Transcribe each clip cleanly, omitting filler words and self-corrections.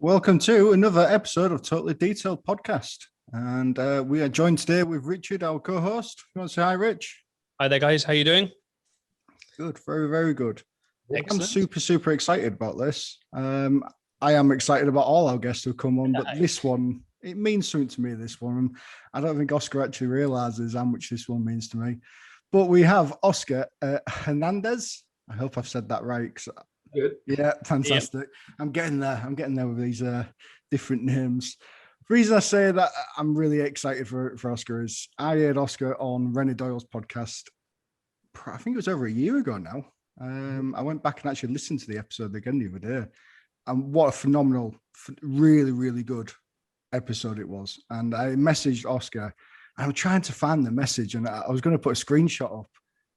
Welcome to another episode of Totally Detailed Podcast. And we are joined today with Richard, our co-host. You want to say hi, Rich? Hi there, guys. How you doing? Good, very, very good. Excellent. I'm super excited about this. I am excited about all our guests who come on, but this one, it means something to me, this one. I don't think Oscar actually realizes how much this one means to me. But we have Oscar Hernandez. I hope I've said that right. Good. Yeah, fantastic. Yep. I'm getting there with these different names. The reason I say that I'm really excited for Oscar is I heard Oscar on Rennie Doyle's podcast. I think it was over a year ago now. I went back and actually listened to the episode again the other day. And what a phenomenal, really, really good episode it was. And I messaged Oscar. I'm trying to find the message, and I was going to put a screenshot up.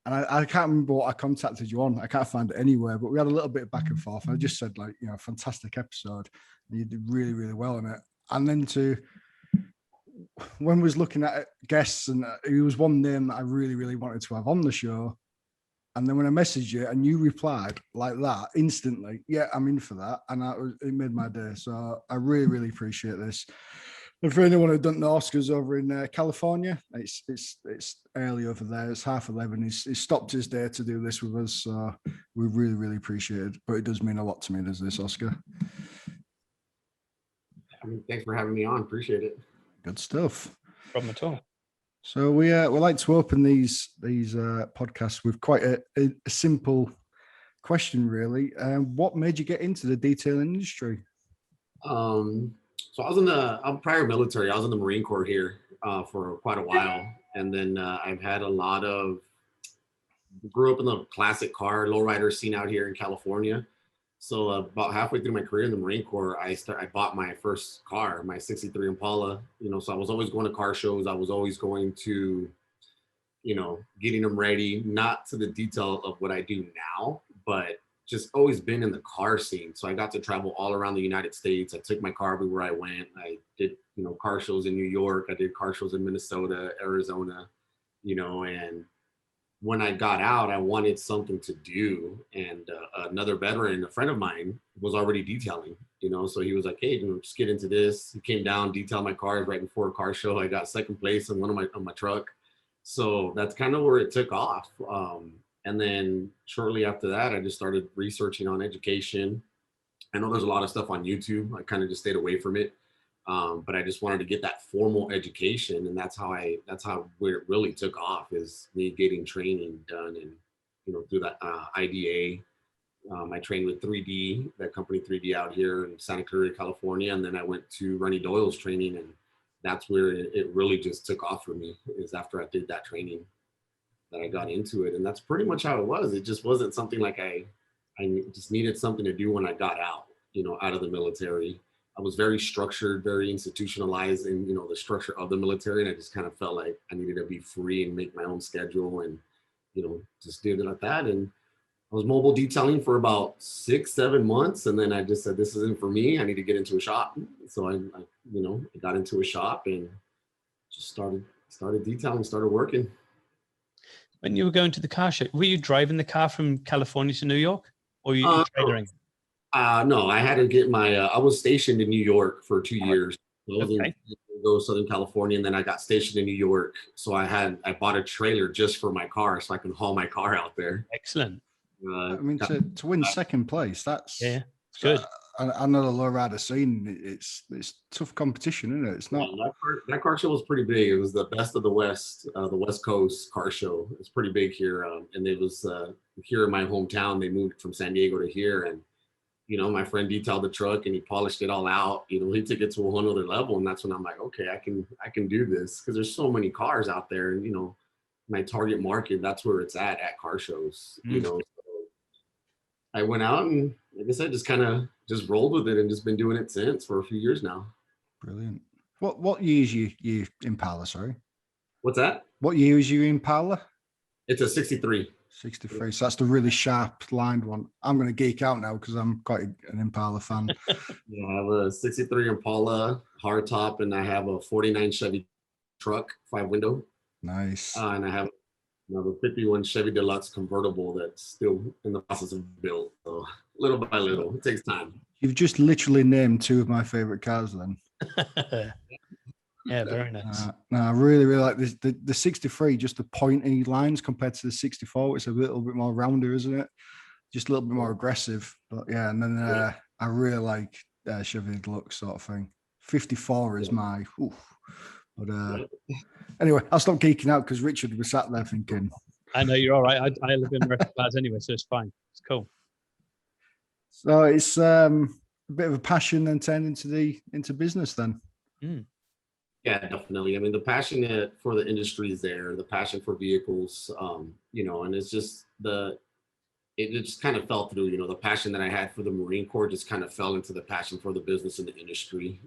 And I can't remember what I contacted you on. I can't find it anywhere, but we had a little bit of back and forth. And I just said, like, you know, fantastic episode. You did really, really well in it. And then when we was looking at guests, and he was one name that I really, really wanted to have on the show. And then when I messaged you and you replied like that instantly, yeah, I'm in for that. And it made my day. So I really, really appreciate this. And for anyone who doesn't know, Oscar's over in California. It's early over there. It's 11:30. He's stopped his day to do this with us. So we really, really appreciate it. But it does mean a lot to me, does this, Oscar? Thanks for having me on. Appreciate it. Good stuff. No problem at all. So we like to open these podcasts with quite a simple question, really. What made you get into the detailing industry? So I'm prior military. I was in the Marine Corps here for quite a while. And then I've had grew up in the classic car lowrider scene out here in California. So about halfway through my career in the Marine Corps, I bought my first car, my 63 Impala, so I was always going to car shows. I was always going to, getting them ready, not to the detail of what I do now, but just always been in the car scene. So I got to travel all around the United States. I took my car everywhere I went. I did, car shows in New York. I did car shows in Minnesota, Arizona, and when I got out, I wanted something to do. And another veteran, a friend of mine, was already detailing, so he was like, hey, just get into this. He came down, detailed my cars right before a car show. I got second place on my truck. So that's kind of where it took off. And then shortly after that, I just started researching on education. I know there's a lot of stuff on YouTube. I kind of just stayed away from it. But I just wanted to get that formal education. And that's where it really took off, is me getting training done. And, through that IDA, I trained with 3D, that company 3D out here in Santa Clarita, California. And then I went to Rennie Doyle's training. And that's where it really just took off for me, is after I did that training that I got into it. And that's pretty much how it was. It just wasn't something like I just needed something to do when I got out, out of the military. I was very structured, very institutionalized in, the structure of the military. And I just kind of felt like I needed to be free and make my own schedule and, just did it like that. And I was mobile detailing for about 6-7 months. And then I just said, this isn't for me. I need to get into a shop. So I got into a shop and just started detailing, started working. When you were going to the car show, were you driving the car from California to New York, or were you trailering? No, I had to get I was stationed in New York for 2 years. I was in Southern California, and then I got stationed in New York. So I bought a trailer just for my car so I can haul my car out there. Excellent. To win second place, that's good. I know the lowrider scene. It's tough competition, isn't it? It's not. That car show was pretty big. It was the best of the West Coast car show. It's pretty big here, and it was here in my hometown. They moved from San Diego to here, and my friend detailed the truck and he polished it all out. He took it to a whole other level, and that's when I'm like, okay, I can do this, because there's so many cars out there, and my target market, that's where it's at car shows. So I went out and, like I said, just kind of just rolled with it and just been doing it since for a few years now. Brilliant. What year is you Impala? Sorry. What's that? What year is you Impala? It's a 63. 63. So that's the really sharp lined one. I'm going to geek out now because I'm quite an Impala fan. Yeah, I have a 63 Impala hardtop, and I have a 49 Chevy truck, 5-window. Nice. And I have a 51 Chevy Deluxe convertible that's still in the process of build. So little by little, it takes time. You've just literally named two of my favorite cars then. Yeah, very nice. No, I really, really like this. The 63, just the pointy lines compared to the 64, it's a little bit more rounder, isn't it? Just a little bit more aggressive. But yeah, and then I really like Chevy Deluxe sort of thing. 54 is my, oof. But anyway, I'll stop geeking out because Richard was sat there thinking. I know you're all right. I live in American cars anyway, so it's fine. It's cool. So it's a bit of a passion then turned into business then. Mm. Yeah, definitely. I mean, the passion for the industry is there, the passion for vehicles, you know, and it's just it just kind of fell through, you know, the passion that I had for the Marine Corps just kind of fell into the passion for the business and the industry.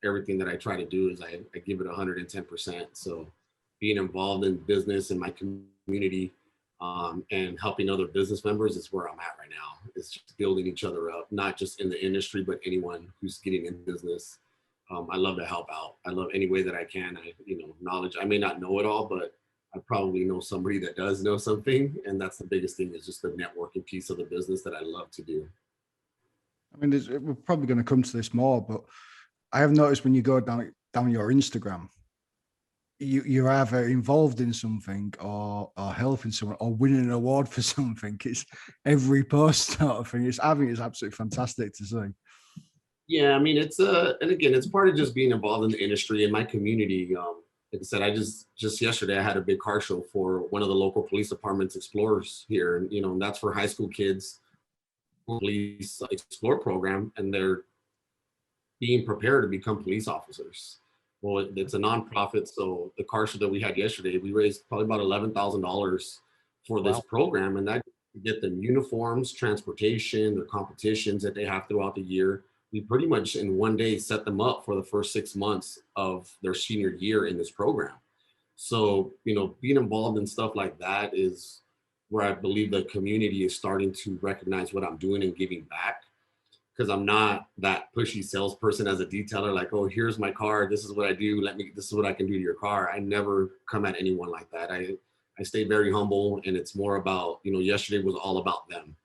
Everything that I try to do is I give it 110%. So being involved in business and my community and helping other business members is where I'm at right now. It's just building each other up, not just in the industry, but anyone who's getting in business. I love to help out. I love any way that I can. Knowledge. I may not know it all, but I probably know somebody that does know something. And that's the biggest thing, is just the networking piece of the business that I love to do. I mean, we're probably going to come to this more, but I have noticed when you go down your Instagram, you're either involved in something or helping someone or winning an award for something. It's every post sort of thing. I think it's absolutely fantastic to see. Yeah, I mean, and again, it's part of just being involved in the industry and my community. Like I said, I just yesterday I had a big car show for one of the local police departments, Explorers here, and and that's for high school kids, police Explore program, and they're being prepared to become police officers. Well, it's a nonprofit, so the car show that we had yesterday, we raised probably about $11,000 for this program, and that get them uniforms, transportation, their competitions that they have throughout the year. We pretty much in one day set them up for the first 6 months of their senior year in this program. So, being involved in stuff like that is where I believe the community is starting to recognize what I'm doing and giving back. Because I'm not that pushy salesperson as a detailer, like, oh, here's my car, this is what I do, this is what I can do to your car. I never come at anyone like that. I stay very humble, and it's more about, yesterday was all about them.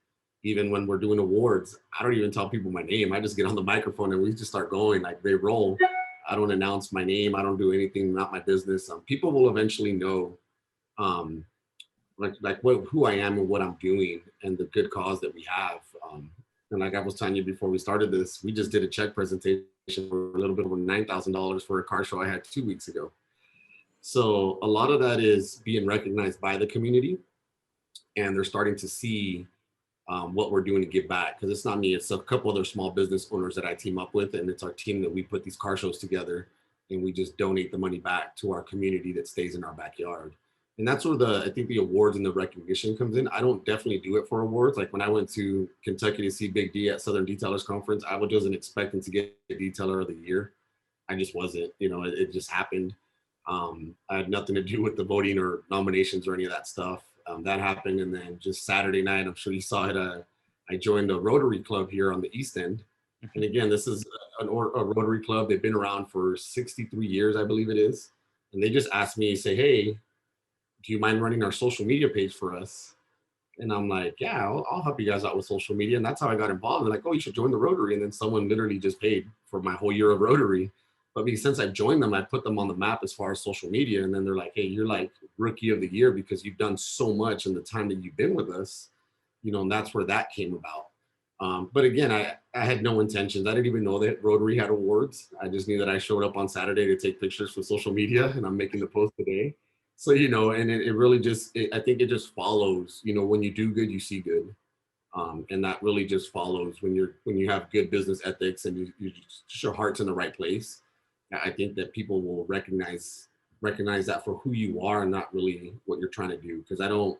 Even when we're doing awards, I don't even tell people my name. I just get on the microphone and we just start going, like they roll. I don't announce my name. I don't do anything, not my business. People will eventually know who I am and what I'm doing and the good cause that we have. And like I was telling you before we started this, we just did a check presentation for a little bit over $9,000 for a car show I had 2 weeks ago. So a lot of that is being recognized by the community, and they're starting to see what we're doing to give back. Because it's not me, it's a couple other small business owners that I team up with, and it's our team that we put these car shows together, and we just donate the money back to our community that stays in our backyard. And that's where I think the awards and the recognition comes in. I don't definitely do it for awards. Like when I went to Kentucky to see Big D at Southern Detailers Conference, I wasn't expecting to get Detailer of the Year. I just wasn't, it just happened. I had nothing to do with the voting or nominations or any of that stuff. That happened. And then just Saturday night, I'm sure you saw it, I joined a Rotary Club here on the East End. And again, this is a Rotary Club. They've been around for 63 years, I believe it is. And they just asked me, say, hey, do you mind running our social media page for us? And I'm like, yeah, I'll help you guys out with social media. And that's how I got involved. They're like, oh, you should join the Rotary. And then someone literally just paid for my whole year of Rotary. But since I joined them, I put them on the map as far as social media. And then they're like, hey, you're like Rookie of the Year because you've done so much in the time that you've been with us, and that's where that came about. But again, I had no intentions. I didn't even know that Rotary had awards. I just knew that I showed up on Saturday to take pictures for social media, and I'm making the post today. So, and it really just, I think it just follows, when you do good, you see good. And that really just follows when you have good business ethics and your heart's in the right place. I think that people will recognize that for who you are and not really what you're trying to do. Because I don't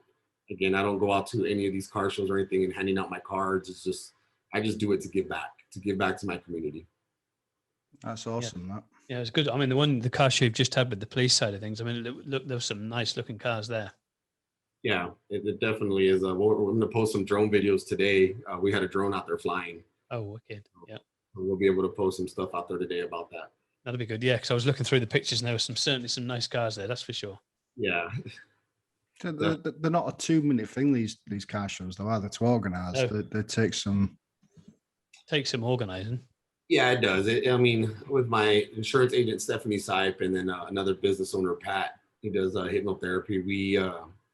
go out to any of these car shows or anything and handing out my cards. I just do it to give back to my community. That's awesome. Yeah. Yeah, it's good. I mean, the car show you've just had with the police side of things, I mean, look, there's some nice looking cars there. Yeah, it definitely is. We're going to post some drone videos today. We had a drone out there flying. Oh, wicked. Yeah. We'll be able to post some stuff out there today about that. That'll be good. Yeah, because I was looking through the pictures and there was certainly some nice cars there, that's for sure. Yeah. They're not a 2-minute thing, these car shows, though, are they, to organise? No. They take some Takes some organizing. Yeah, it does. I mean, with my insurance agent Stephanie Sipe, and then another business owner Pat, he does hypnotherapy.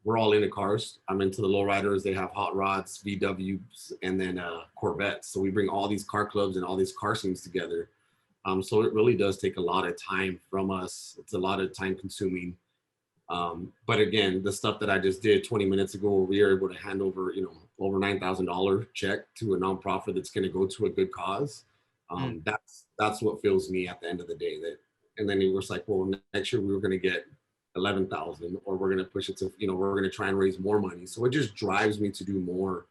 We're all into cars. I'm into the lowriders. They have hot rods, VWs, and then Corvettes. So we bring all these car clubs and all these car scenes together. So it really does take a lot of time from us. It's a lot of time consuming. But again, the stuff that I just did 20 minutes ago, we were able to hand over, over $9,000 check to a nonprofit that's going to go to a good cause. That's what fills me at the end of the day. And then it was like, well, next year we were going to get 11,000, or we're going to push it to, we're going to try and raise more money. So it just drives me to do more.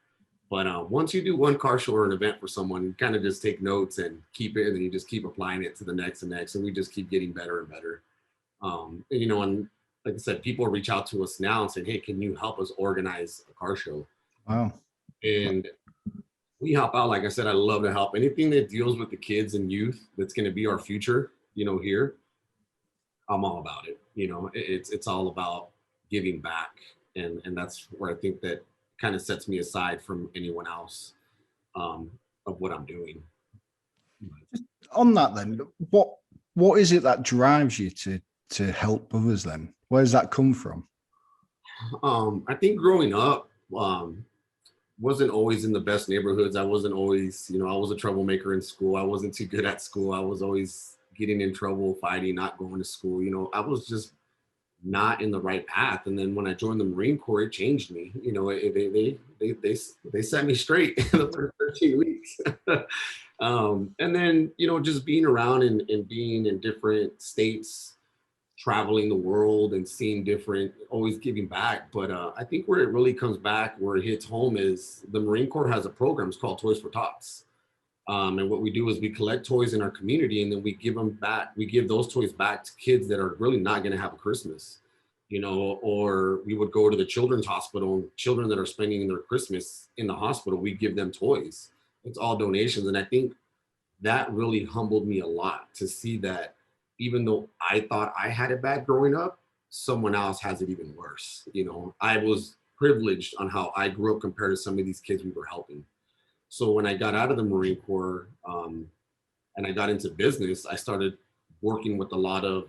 But once you do one car show or an event for someone, you kind of just take notes and keep it, and then you just keep applying it to the next and next, and we just keep getting better and better. And like I said, people reach out to us now and say, hey, can you help us organize a car show? Wow. And we help out. Like I said, I love to help. Anything that deals with the kids and youth that's going to be our future, here, I'm all about it. It's all about giving back. And that's where I think that kind of sets me aside from anyone else of what I'm doing. On that then, what is it that drives you to help others then? Where does that come from? I think growing up, wasn't always in the best neighborhoods. I wasn't always, I was a troublemaker in school. I wasn't too good at school. I was always getting in trouble, fighting, not going to school. I was just not in the right path. And then when I joined the Marine Corps, it changed me. They set me straight in the first 13 weeks. And then, just being around and being in different states, traveling the world and seeing different, always giving back. But I think where it really comes back, where it hits home, is the Marine Corps has a program called Toys for Tots. And what we do is we collect toys in our community, and then we give them back. We give those toys back to kids that are really not going to have a Christmas, or we would go to the children's hospital, children that are spending their Christmas in the hospital, we give them toys. It's all donations. And I think that really humbled me a lot to see that even though I thought I had it bad growing up, someone else has it even worse. I was privileged on how I grew up compared to some of these kids we were helping. So when I got out of the Marine Corps and I got into business, I started working with a lot of,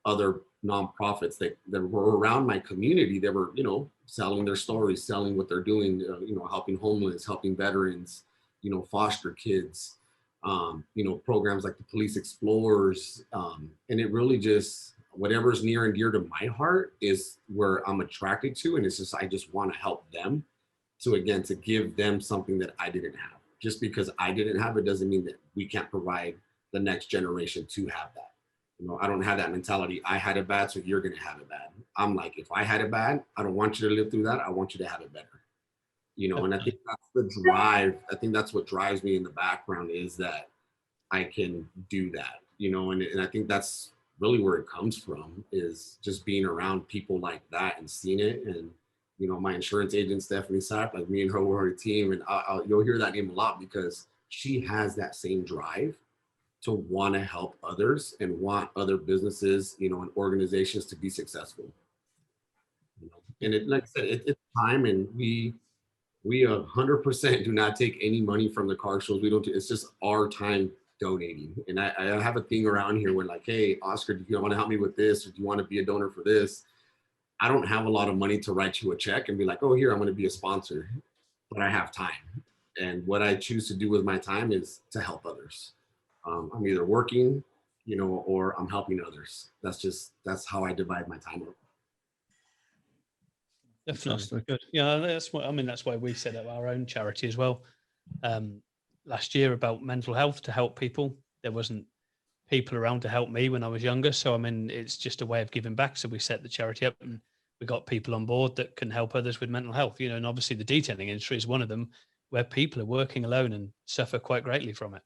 other nonprofits that were around my community that were, selling their stories, selling what they're doing, helping homeless, helping veterans, foster kids. Programs like the Police Explorers, and it really just, whatever's near and dear to my heart is where I'm attracted to. And it's just, I just want to help them to give them something that I didn't have. Just because I didn't have it doesn't mean that we can't provide the next generation to have that. I don't have that mentality. I had it bad, so you're going to have it bad. I'm like, if I had it bad, I don't want you to live through that. I want you to have it better. And I think that's the drive. I think that's what drives me in the background, is that I can do that, and I think that's really where it comes from, is just being around people like that and seeing it. And, my insurance agent, Stephanie Sapp, like me and her were a team, and you'll hear that name a lot because she has that same drive to want to help others and want other businesses, and organizations to be successful. And it, like I said, it's time, and we 100% do not take any money from the car shows. We don't. It's just our time donating. And I have a thing around here where, like, hey, Oscar, do you want to help me with this? Or do you want to be a donor for this? I don't have a lot of money to write you a check and be like, oh, here, I'm going to be a sponsor. But I have time. And what I choose to do with my time is to help others. I'm either working, or I'm helping others. That's how I divide my time up. Definitely good. Yeah, that's why we set up our own charity as well. Last year, about mental health, to help people. There wasn't people around to help me when I was younger, so it's just a way of giving back. So we set the charity up, and we got people on board that can help others with mental health. And obviously the detailing industry is one of them, where people are working alone and suffer quite greatly from it.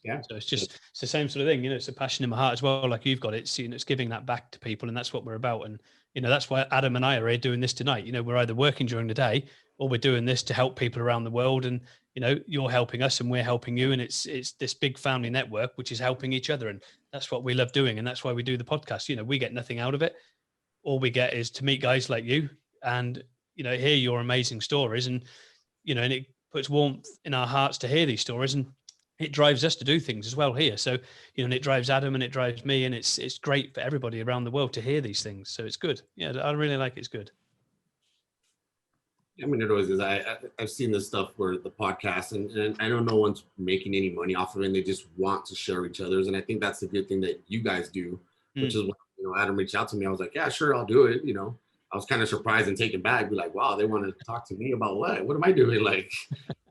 Yeah. So it's the same sort of thing. It's a passion in my heart as well. Like you've got it. It's giving that back to people, and that's what we're about. And that's why Adam and I are here doing this tonight. We're either working during the day, or we're doing this to help people around the world. And you're helping us, and we're helping you. And it's this big family network which is helping each other, and that's what we love doing. And that's why we do the podcast. We get nothing out of it. All we get is to meet guys like you and hear your amazing stories, and and it puts warmth in our hearts to hear these stories, and it drives us to do things as well here. So, and it drives Adam and it drives me, and it's great for everybody around the world to hear these things. So it's good. Yeah, I really like it. It's good. I mean, it always is. I've seen this stuff where the podcast, and I know no one's making any money off of it, and they just want to share each other's. And I think that's a good thing that you guys do, which is when, Adam reached out to me. I was like, yeah, sure, I'll do it. I was kind of surprised and taken back, be like, wow, they want to talk to me about what? What am I doing? Like,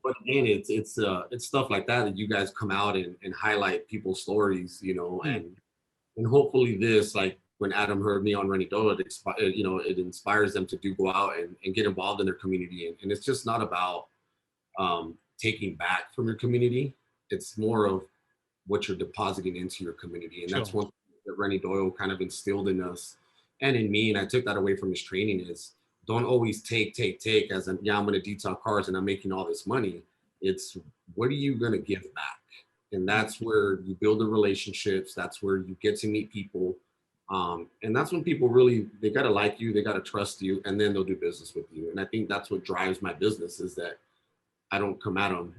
but again, it's stuff like that you guys come out and highlight people's stories, and hopefully this, like when Adam heard me on Renny Dolo, it inspires them to go out and get involved in their community. And it's just not about taking back from your community. It's more of what you're depositing into your community. And that's one thing that Renny Doyle kind of instilled in us and in me. And I took that away from his training is don't always take as I'm going to detail cars and I'm making all this money. It's what are you going to give back? And that's where you build the relationships. That's where you get to meet people. And that's when people really, they got to like you, they got to trust you, and then they'll do business with you. And I think that's what drives my business is that I don't come at them,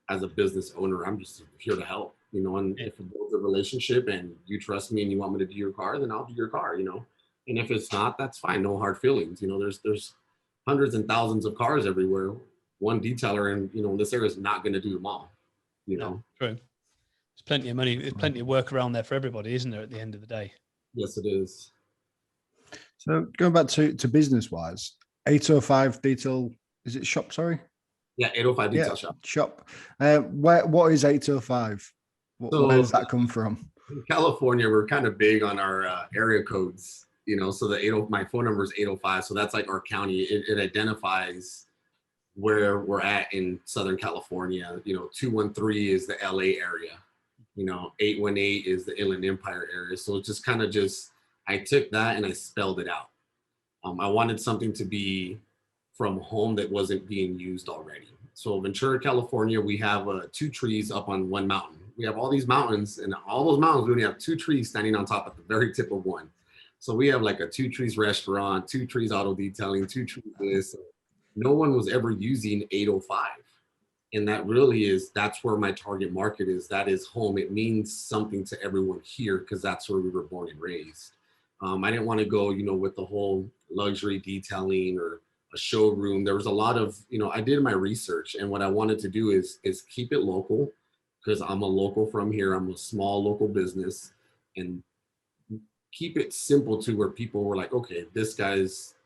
as a business owner. I'm just here to help, and if it builds a relationship and you trust me and you want me to do your car, then I'll do your car, and if it's not, that's fine. No hard feelings. There's hundreds and thousands of cars everywhere. One detailer in this area is not going to do them all, True. There's plenty of money. There's plenty of work around there for everybody, isn't there, at the end of the day? Yes, it is. So going back to business wise, 805 detail, is it shop? Sorry. Yeah, 805 detail shop. What is 805? Where does that come from? In California, we're kind of big on our area codes. So my phone number is 805. So that's like our county. It identifies where we're at in Southern California. 213 is the LA area. 818 is the Inland Empire area. So it's just kind of I took that and I spelled it out. I wanted something to be from home that wasn't being used already. So Ventura, California, we have 2 trees up on one mountain. We have all these mountains, and all those mountains, we only have 2 trees standing on top at the very tip of one. So we have like a 2 trees restaurant, 2 trees auto detailing, 2 trees this. No one was ever using 805. And that really that's where my target market is. That is home. It means something to everyone here because that's where we were born and raised. I didn't want to go, with the whole luxury detailing or a showroom. There was a lot of, I did my research, and what I wanted to do is keep it local because I'm a local from here. I'm a small local business, and keep it simple to where people were like, okay,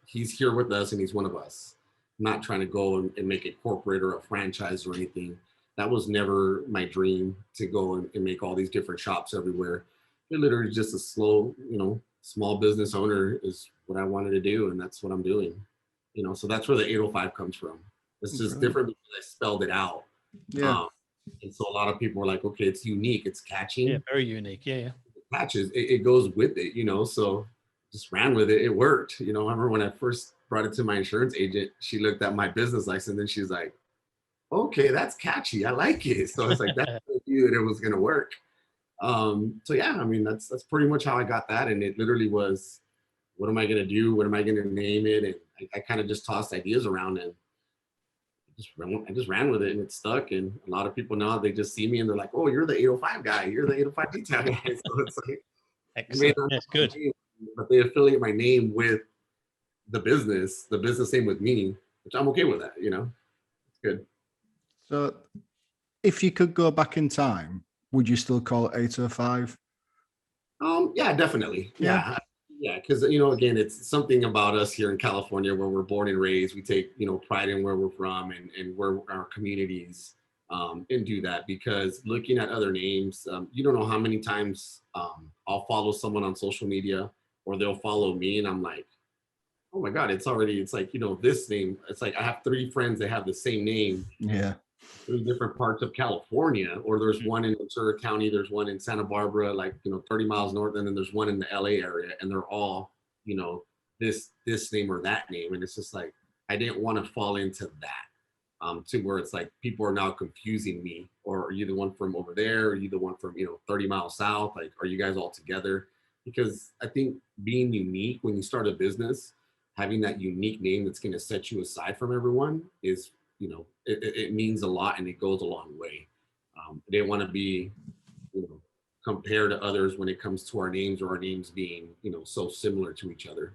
he's here with us and he's one of us. Not trying to go and make it corporate or a franchise or anything. That was never my dream to go and make all these different shops everywhere. It literally just a slow, small business owner is what I wanted to do. And that's what I'm doing, so that's where the 805 comes from. It's just different because I spelled it out. Yeah. And so a lot of people are like, okay, it's unique. It's catchy. Yeah, very unique. Yeah. It catches, it goes with it, so just ran with it. It worked. I remember when I first brought it to my insurance agent, she looked at my business license and she's like, okay, that's catchy. I like it. So it's like, that's I knew that it was going to work. So yeah, I mean, that's pretty much how I got that. And it literally was, what am I going to do? What am I going to name it? And I kind of just tossed ideas around and I just ran with it, and it stuck. And a lot of people now, they just see me and they're like, oh, you're the 805 guy. You're the 805 detail guy. So it's like, excellent. That's good. But they affiliate my name with the business name with me, which I'm okay with that, it's good. So if you could go back in time, would you still call it 805? Yeah, definitely. Yeah. Because, again, it's something about us here in California where we're born and raised. We take, pride in where we're from and where our communities and do that. Because looking at other names, you don't know how many times I'll follow someone on social media or they'll follow me and I'm like, oh my God, it's like, this name. It's like I have 3 friends that have the same name. Yeah. 3 different parts of California, or there's one in Ventura County, there's one in Santa Barbara, 30 miles north, and then there's one in the LA area, and they're all, this name or that name. And it's just like, I didn't want to fall into that, to where it's like people are now confusing me, or are you the one from over there? Are you the one from, 30 miles south? Like, are you guys all together? Because I think being unique when you start a business, having that unique name that's going to set you aside from everyone is it means a lot and it goes a long way. I didn't want to be, compared to others when it comes to our names or our names being, so similar to each other.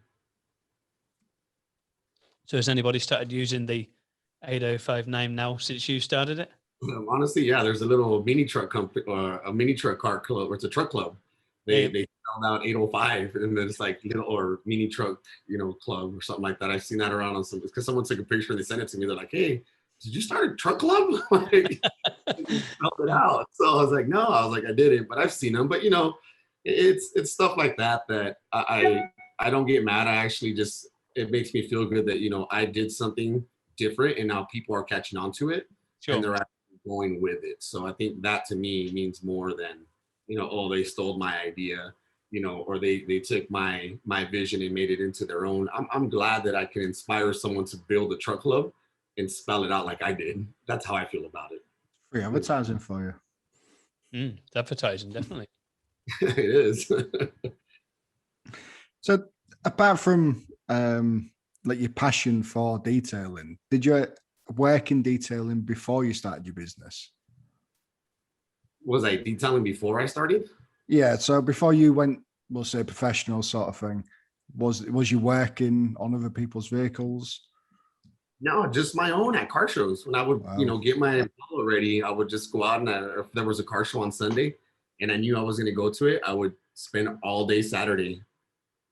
So has anybody started using the 805 name now since you started it? Honestly, yeah, there's a little mini truck company, a mini truck car club, or it's a truck club. They found out 805, and then it's like little or mini truck, club or something like that. I've seen that around on some, because someone took a picture and they sent it to me. They're like, "Hey, did you start a truck club?" Like, help it out. So I was like, "No," I was like, "I didn't," but I've seen them. But it's stuff like that that I don't get mad. I actually just, it makes me feel good that I did something different, and now people are catching on to it, and they're going with it. So I think that to me means more than, oh, they stole my idea, or they took my vision and made it into their own. I'm glad that I can inspire someone to build a truck club and spell it out like I did. That's how I feel about it. Free advertising for you. Advertising, definitely. It is. So apart from like your passion for detailing, did you work in detailing before you started your business? Was I detailing before I started? Yeah. So before you went, we'll say professional sort of thing, was you working on other people's vehicles? No, just my own at car shows. When I would, get my Impala ready, I would just go out, and if there was a car show on Sunday and I knew I was going to go to it, I would spend all day Saturday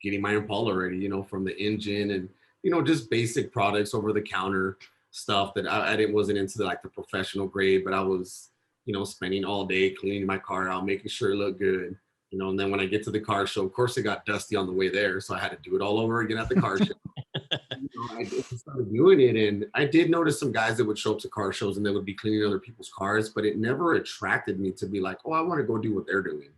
getting my Impala ready, from the engine and, just basic products, over the counter stuff that I wasn't into the professional grade, but I was, spending all day cleaning my car out, making sure it looked good, and then when I get to the car show, of course it got dusty on the way there. So I had to do it all over again at the car show. I started doing it, and I did notice some guys that would show up to car shows and they would be cleaning other people's cars, but it never attracted me to be like, oh, I want to go do what they're doing.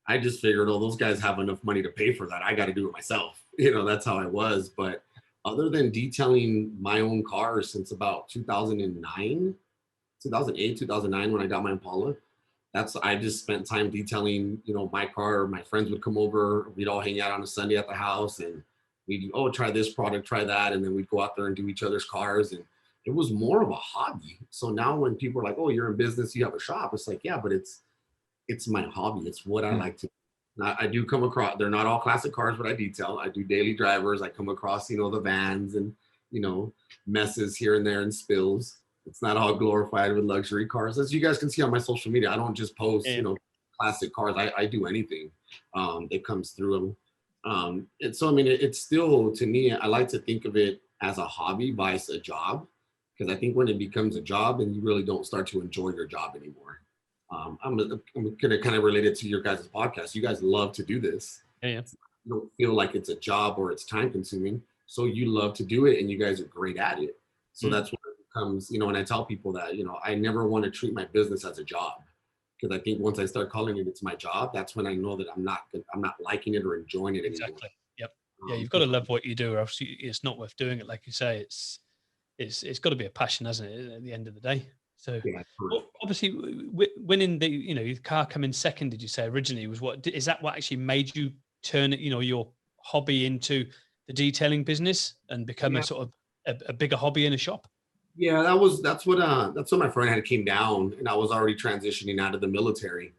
I just figured, oh, those guys have enough money to pay for that. I got to do it myself. That's how I was. But other than detailing my own cars since about 2009, 2008, 2009, when I got my Impala, I just spent time detailing, my car. My friends would come over. We'd all hang out on a Sunday at the house, and we'd, oh, try this product, try that. And then we'd go out there and do each other's cars. And it was more of a hobby. So now when people are like, oh, you're in business, you have a shop, it's like, yeah, but it's my hobby. It's what I like to do. I do come across, they're not all classic cars, but I detail. I do daily drivers. I come across, the vans and, messes here and there and spills. It's not all glorified with luxury cars. As you guys can see on my social media, I don't just post, classic cars. I do anything that comes through. And so, I mean, it's still, to me, I like to think of it as a hobby vice a job, because I think when it becomes a job, and you really don't start to enjoy your job anymore. I'm going to kind of relate it to your guys' podcast. You guys love to do this. Yeah. You don't feel like it's a job or it's time consuming. So you love to do it, and you guys are great at it. So that's what it becomes, and I tell people that, I never want to treat my business as a job, because I think once I start calling it's my job, that's when I know that I'm not liking it or enjoying it anymore. Exactly. Yep. Yeah. You've got to love what you do, or else it's not worth doing it. Like you say, it's got to be a passion, hasn't it, at the end of the day? So obviously winning the, your car coming second, did you say originally, was is that what actually made you turn it, your hobby into the detailing business and become a sort of a bigger hobby in a shop? Yeah, that's what my friend had came down, and I was already transitioning out of the military,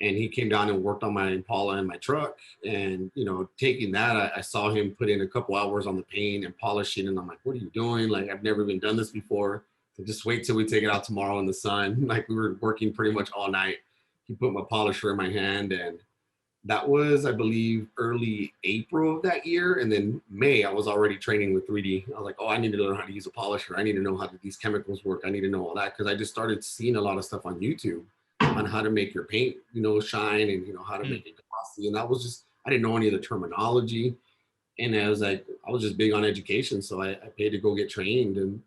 and he came down and worked on my Impala and my truck. And, taking that, I saw him put in a couple hours on the paint and polishing, and I'm like, what are you doing? Like, I've never even done this before. So just wait till we take it out tomorrow in the sun. Like, we were working pretty much all night. He put my polisher in my hand, and that was, I believe, early April of that year. And then May, I was already training with 3D. I was like, oh, I need to learn how to use a polisher. I need to know how these chemicals work. I need to know all that, because I just started seeing a lot of stuff on YouTube on how to make your paint, shine, and, how to make it glossy. And that was just, I didn't know any of the terminology. And I was just big on education. So I paid to go get trained, and,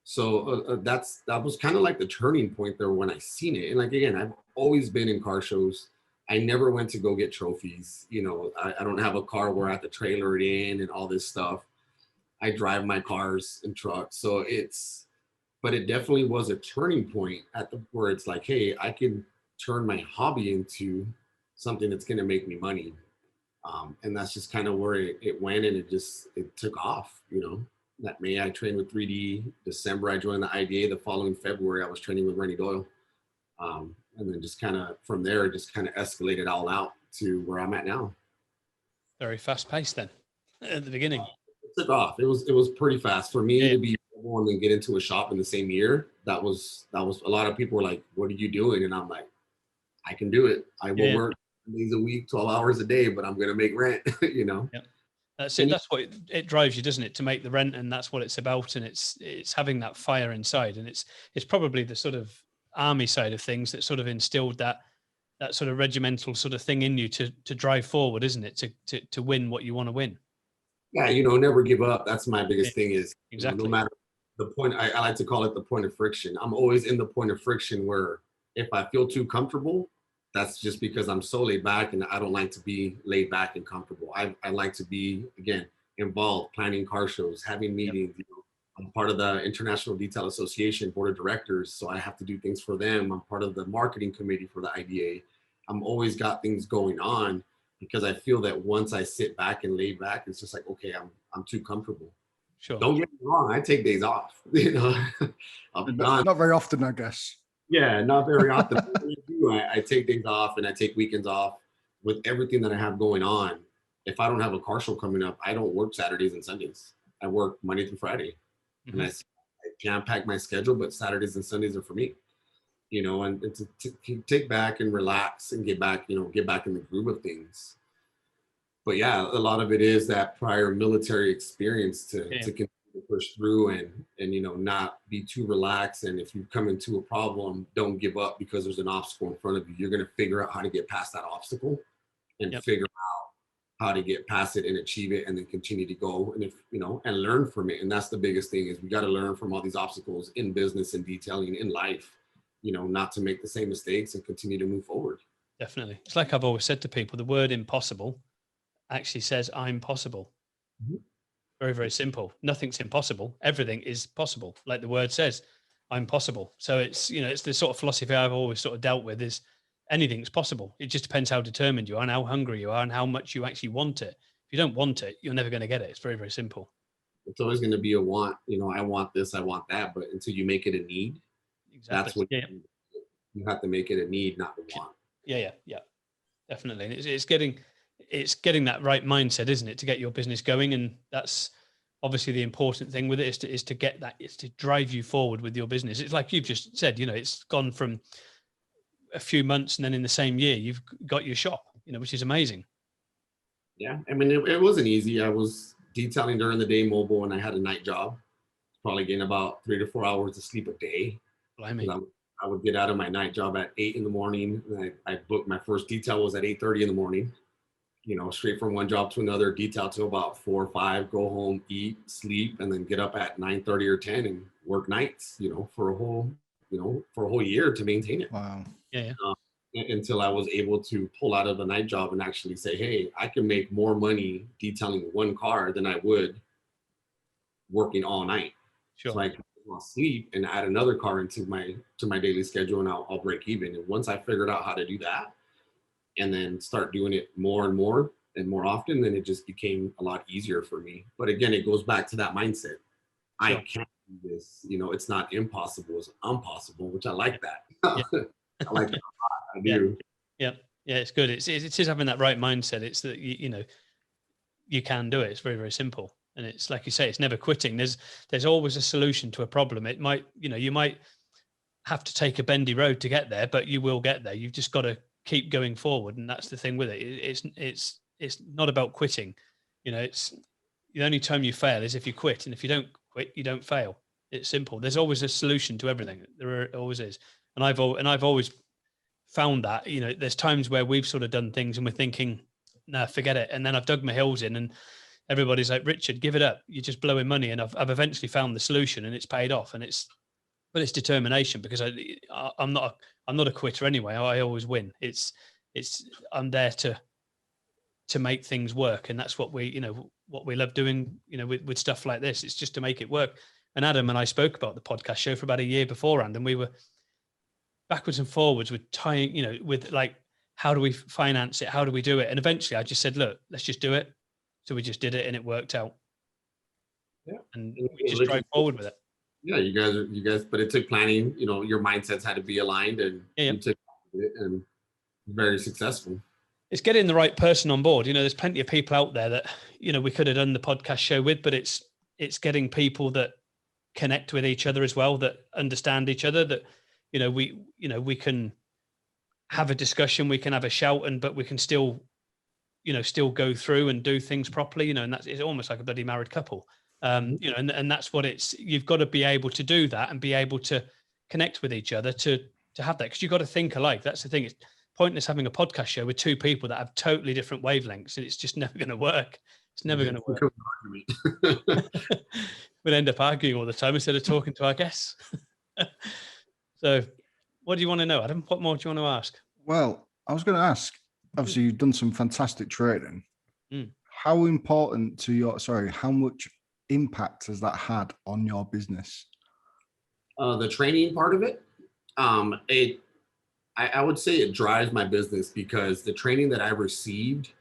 so that was kind of like the turning point there when I seen it. And like, again, I've always been in car shows. I never went to go get trophies. I don't have a car where I have to trailer it in and all this stuff. I drive my cars and trucks. So but it definitely was a turning point where it's like, hey, I can turn my hobby into something that's going to make me money. And that's just kind of where it went, and it took off, That May I trained with 3D. December I joined the IDA. The following February I was training with Rennie Doyle. And then just kind of from there, it just kind of escalated all out to where I'm at now. Very fast paced then at the beginning. It took off. It was pretty fast for me to be able and then get into a shop in the same year. That was a lot of people were like, "What are you doing?" And I'm like, "I can do it. I will work days a week, 12 hours a day, but I'm gonna make rent." you know. Yep. That's it. That's what it drives you, doesn't it? To make the rent, and that's what it's about. And it's having that fire inside, and it's probably the sort of army side of things that sort of instilled that sort of regimental sort of thing in you to drive forward, isn't it? To win what you want to win. Yeah, never give up. That's my biggest thing is exactly. No matter the point, I like to call it the point of friction. I'm always in the point of friction where if I feel too comfortable, that's just because I'm so laid back and I don't like to be laid back and comfortable. I like to be, again, involved, planning car shows, having meetings. I'm part of the International Detail Association Board of Directors, so I have to do things for them. I'm part of the marketing committee for the IDA. I'm always got things going on because I feel that once I sit back and lay back, it's just like, okay, I'm too comfortable. Sure. Don't get me wrong, I take days off. Not very often, I guess. Yeah, not very often. I take days off and I take weekends off with everything that I have going on. If I don't have a car show coming up, I don't work Saturdays and Sundays. I work Monday through Friday. Mm-hmm. And I jam pack my schedule, but Saturdays and Sundays are for me. And to take back and relax and get back in the groove of things. But yeah, a lot of it is that prior military experience to continue to push through and not be too relaxed. And if you come into a problem, don't give up because there's an obstacle in front of you. You're going to figure out how to get past that obstacle and figure out how to get past it and achieve it and then continue to go and learn from it. And that's the biggest thing is we got to learn from all these obstacles in business and detailing in life, not to make the same mistakes and continue to move forward. Definitely. It's like I've always said to people, the word impossible actually says I'm possible. Mm-hmm. Very, very simple. Nothing's impossible. Everything is possible. Like the word says, I'm possible. So it's the sort of philosophy I've always sort of dealt with is anything's possible. It just depends how determined you are and how hungry you are and how much you actually want it. If you don't want it, you're never going to get it. It's very, very simple. It's always going to be a want, I want this, I want that. But until you make it a need, that's what you have to make it a need, not a want. Yeah. Definitely. And it's getting that right mindset, isn't it, to get your business going? And that's obviously the important thing with it is to get that, it's to drive you forward with your business. It's like you've just said, it's gone from a few months and then in the same year, you've got your shop, which is amazing. Yeah. I mean, it wasn't easy. I was detailing during the day mobile and I had a night job, probably getting about 3 to 4 hours of sleep a day. I would get out of my night job at 8 in the morning. And I booked my first detail was at 8:30 in the morning. Straight from one job to another, detail to about 4 or 5, go home, eat, sleep, and then get up at 9:30 or 10 and work nights, for a whole year to maintain it. Wow. Yeah. Until I was able to pull out of a night job and actually say, hey, I can make more money detailing one car than I would working all night. Sure. So I can sleep and add another car into my daily schedule and I'll break even. And once I figured out how to do that, and then start doing it more and more often, then it just became a lot easier for me. But again, it goes back to that mindset. Sure. I can't do this. It's not impossible, it's impossible, which I like that. Yeah. I like that a lot. I do. Yeah, it's good. It is having that right mindset. It's that, you can do it. It's very, very simple. And it's like you say, it's never quitting. There's always a solution to a problem. It might, you might have to take a bendy road to get there, but you will get there. You've just got to keep going forward, and that's the thing with it. It's not about quitting. It's the only time you fail is if you quit, and if you don't quit, you don't fail. It's simple. There's always a solution to everything. There always is, and I've always found that. There's times where we've sort of done things and we're thinking, nah, forget it, and then I've dug my heels in, and everybody's like, Richard, give it up. You're just blowing money, and I've eventually found the solution, and it's paid off, and it's determination because I'm not a quitter anyway. I always win. I'm there to make things work, and that's what we love doing. With stuff like this, it's just to make it work. And Adam and I spoke about the podcast show for about a year beforehand, and we were backwards and forwards with tying, with like, how do we finance it? How do we do it? And eventually, I just said, look, let's just do it. So we just did it, and it worked out. and we just drive forward with it. Yeah, you guys, but it took planning. You know, your mindsets had to be aligned, and you took it, and very successful. It's getting the right person on board. You know, there's plenty of people out there that, you know, we could have done the podcast show with, but it's getting people that connect with each other as well, that understand each other, that, you know, we can have a discussion, we can have a shout, but we can still, you know, still go through and do things properly, you know, and it's almost like a bloody married couple. You know, and that's what you've got to be able to do that and be able to connect with each other to have that, because you've got to think alike. That's the thing. It's pointless having a podcast show with two people that have totally different wavelengths, and it's just never going to work. It's never going to work. We'll end up arguing all the time instead of talking to our guests. So what do you want to know, Adam? What more do you want to ask? Well, I was going to ask, obviously you've done some fantastic trading. How important how much impact has that had on your business? The training part of it, I would say it drives my business, because the training that I received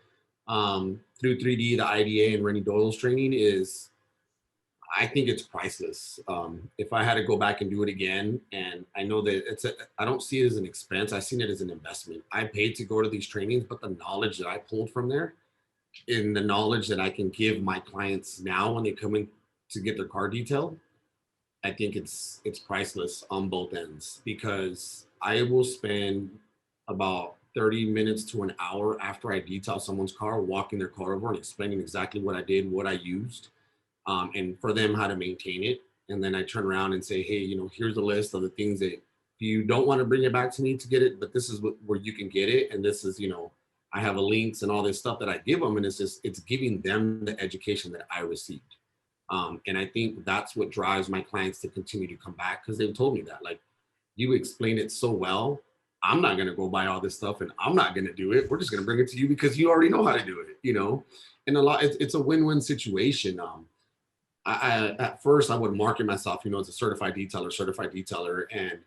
through 3D, the IDA, and Rennie Doyle's training I think it's priceless. If I had to go back and do it again, and I know that I don't see it as an expense. I seen it as an investment. I paid to go to these trainings, but the knowledge that I pulled from there, and the knowledge that I can give my clients now when they come in to get their car detailed, I think it's priceless on both ends, because I will spend about 30 minutes to an hour after I detail someone's car, walking their car over and explaining exactly what I did, what I used, and for them how to maintain it. And then I turn around and say, hey, you know, here's a list of the things that you don't want to bring it back to me to get it, but this is where you can get it. And this is, you know, I have a links and all this stuff that I give them. And it's giving them the education that I received. And I think that's what drives my clients to continue to come back, because they've told me that, like, you explain it so well, I'm not going to go buy all this stuff and I'm not going to do it. We're just going to bring it to you because you already know how to do it, you know? And it's a win-win situation. I at first I would market myself, you know, as a certified detailer. And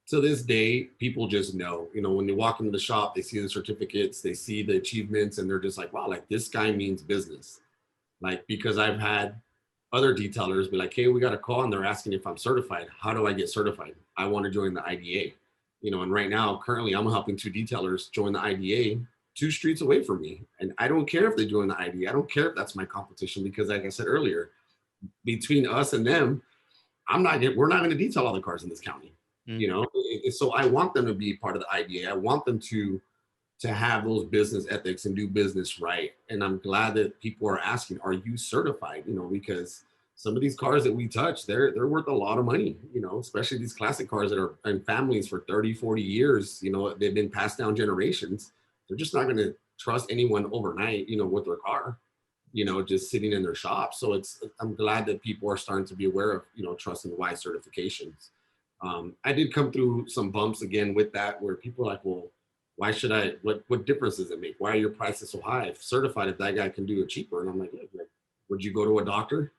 to this day, people just know, you know, when they walk into the shop, they see the certificates, they see the achievements, and they're just like, wow, like, this guy means business. Like, because I've had other detailers be like, hey, we got a call and they're asking if I'm certified. How do I get certified? I want to join the IDA. You know, and right now, currently, I'm helping 2 detailers join the IDA 2 streets away from me. And I don't care if they join the IDA. I don't care if that's my competition, because like I said earlier, between us and them, we're not going to detail all the cars in this county. You know, so I want them to be part of the IDA. I want them to have those business ethics and do business right. And I'm glad that people are asking, are you certified? You know, because some of these cars that we touch, they're worth a lot of money, you know, especially these classic cars that are in families for 30, 40 years, you know, they've been passed down generations. They're just not going to trust anyone overnight, you know, with their car, you know, just sitting in their shop. So I'm glad that people are starting to be aware of, you know, trusting wise certifications. I did come through some bumps again with that, where people are like, well, why should I, what difference does it make? Why are your prices so high? If certified, if that guy can do it cheaper. And I'm like, would you go to a doctor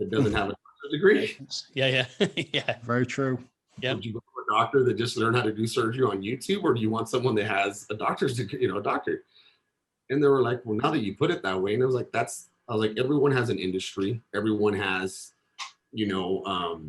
that doesn't have a doctor's degree? Yeah. Yeah. Very true. Yeah. Would you go to a doctor that just learned how to do surgery on YouTube? Or do you want someone that has a doctor's degree, you know, a doctor? And they were like, well, now that you put it that way. And I was like, everyone has an industry. Everyone has, you know,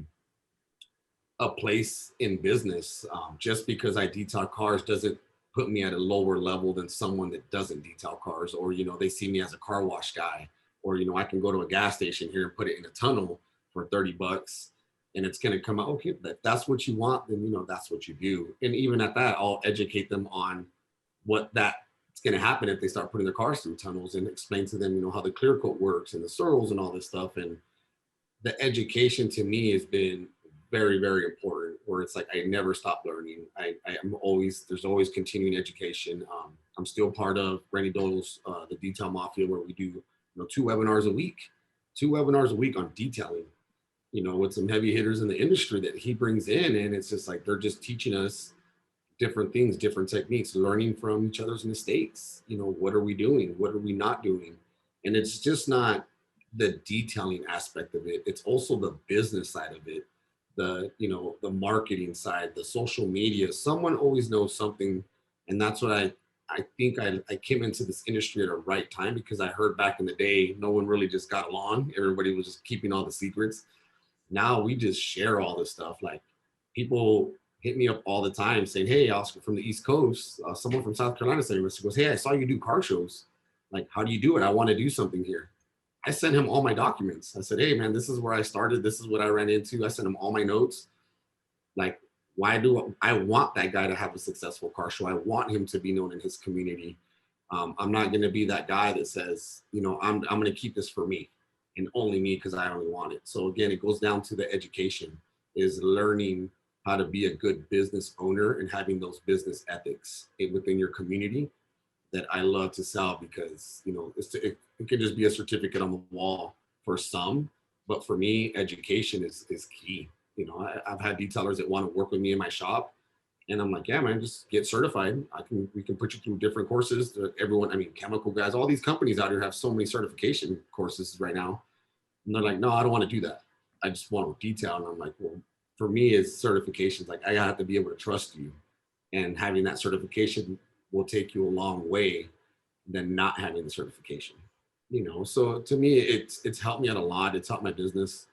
a place in business. Just because I detail cars doesn't put me at a lower level than someone that doesn't detail cars, or, you know, they see me as a car wash guy, or, you know, I can go to a gas station here and put it in a tunnel for $30 and it's going to come out. Okay, that's what you want, then, you know, that's what you do. And even at that, I'll educate them on what that's going to happen if they start putting their cars through tunnels, and explain to them, you know, how the clear coat works and the swirls and all this stuff. And the education to me has been very, very important, where it's like I never stop learning. There's always continuing education. I'm still part of Rennie Doyle's the Detail Mafia, where we do, you know, 2 webinars a week on detailing, you know, with some heavy hitters in the industry that he brings in. And it's just like, they're just teaching us different things, different techniques, learning from each other's mistakes. You know, what are we doing? What are we not doing? And it's just not the detailing aspect of it. It's also the business side of it. The, you know, the marketing side, the social media. Someone always knows something, and that's what I think I came into this industry at a right time because I heard back in the day, no one really just got along. Everybody was just keeping all the secrets. Now we just share all this stuff. Like people hit me up all the time saying, "Hey, Oscar from the East Coast, someone from South Carolina sent me." She goes, "Hey, I saw you do car shows. Like, how do you do it? I want to do something here." I sent him all my documents. I said, "Hey, man, this is where I started. This is what I ran into." I sent him all my notes. Like, why do I want that guy to have a successful car show? I want him to be known in his community. I'm not going to be that guy that says, I'm going to keep this for me and only me because I only want it. So again, it goes down to the education, is learning how to be a good business owner and having those business ethics within your community that I love to sell, because it can just be a certificate on the wall for some, but for me, education is key. I've had detailers that want to work with me in my shop, and I'm like, "Yeah, man, just get certified. We can put you through different courses." Everyone, chemical guys, all these companies out here have so many certification courses right now, and they're like, "No, I don't want to do that. I just want to detail." And I'm like, "Well, for me, it's certifications. Like, I have to be able to trust you, and having that certification will take you a long way than not having the certification." So to me, it's helped me out a lot. It's helped my business.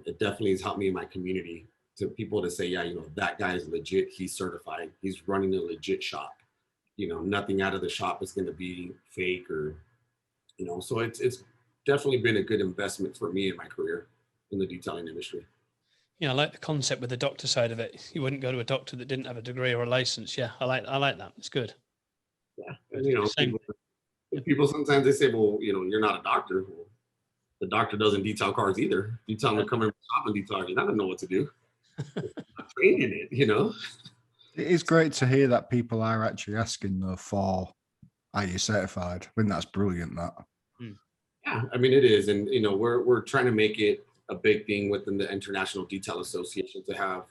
It definitely has helped me in my community, to people to say, "Yeah, that guy is legit. He's certified. He's running a legit shop. Nothing out of the shop is going to be fake," or, so it's definitely been a good investment for me in my career in the detailing industry. I like the concept with the doctor side of it. You wouldn't go to a doctor that didn't have a degree or a license. Yeah, I like that. It's good. Yeah. Good. And, people sometimes they say, "Well, you're not a doctor." Well, the doctor doesn't detail cars either. You tell them to come in the shop and detail, you're not going to know what to do. I'm trained in it. It is great to hear that people are actually asking though for, "Are you certified?" I think that's brilliant. That. Yeah, it is, and we're trying to make it a big thing within the International Detail Association to have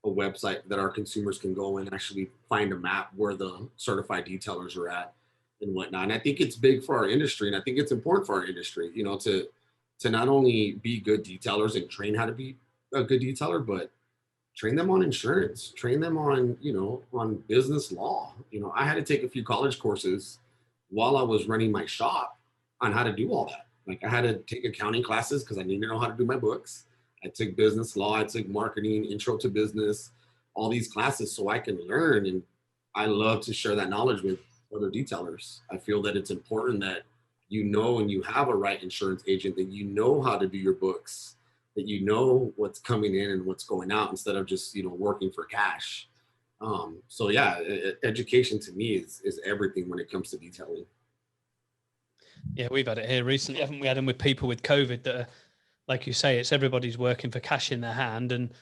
a website that our consumers can go and actually find a map where the certified detailers are at and whatnot. And I think it's big for our industry, and I think it's important for our industry, to not only be good detailers and train how to be a good detailer, but train them on insurance, train them on on business law. I had to take a few college courses while I was running my shop on how to do all that. Like, I had to take accounting classes because I needed to know how to do my books. I took business law, I took marketing, intro to business, all these classes so I can learn. And I love to share that knowledge with other detailers. I feel that it's important that and you have a right insurance agent, that how to do your books, that what's coming in and what's going out, instead of just working for cash. So yeah, education to me is everything when it comes to detailing. Yeah, we've had it here recently, haven't we? Had them with people with COVID that are, like you say, it's everybody's working for cash in their hand, and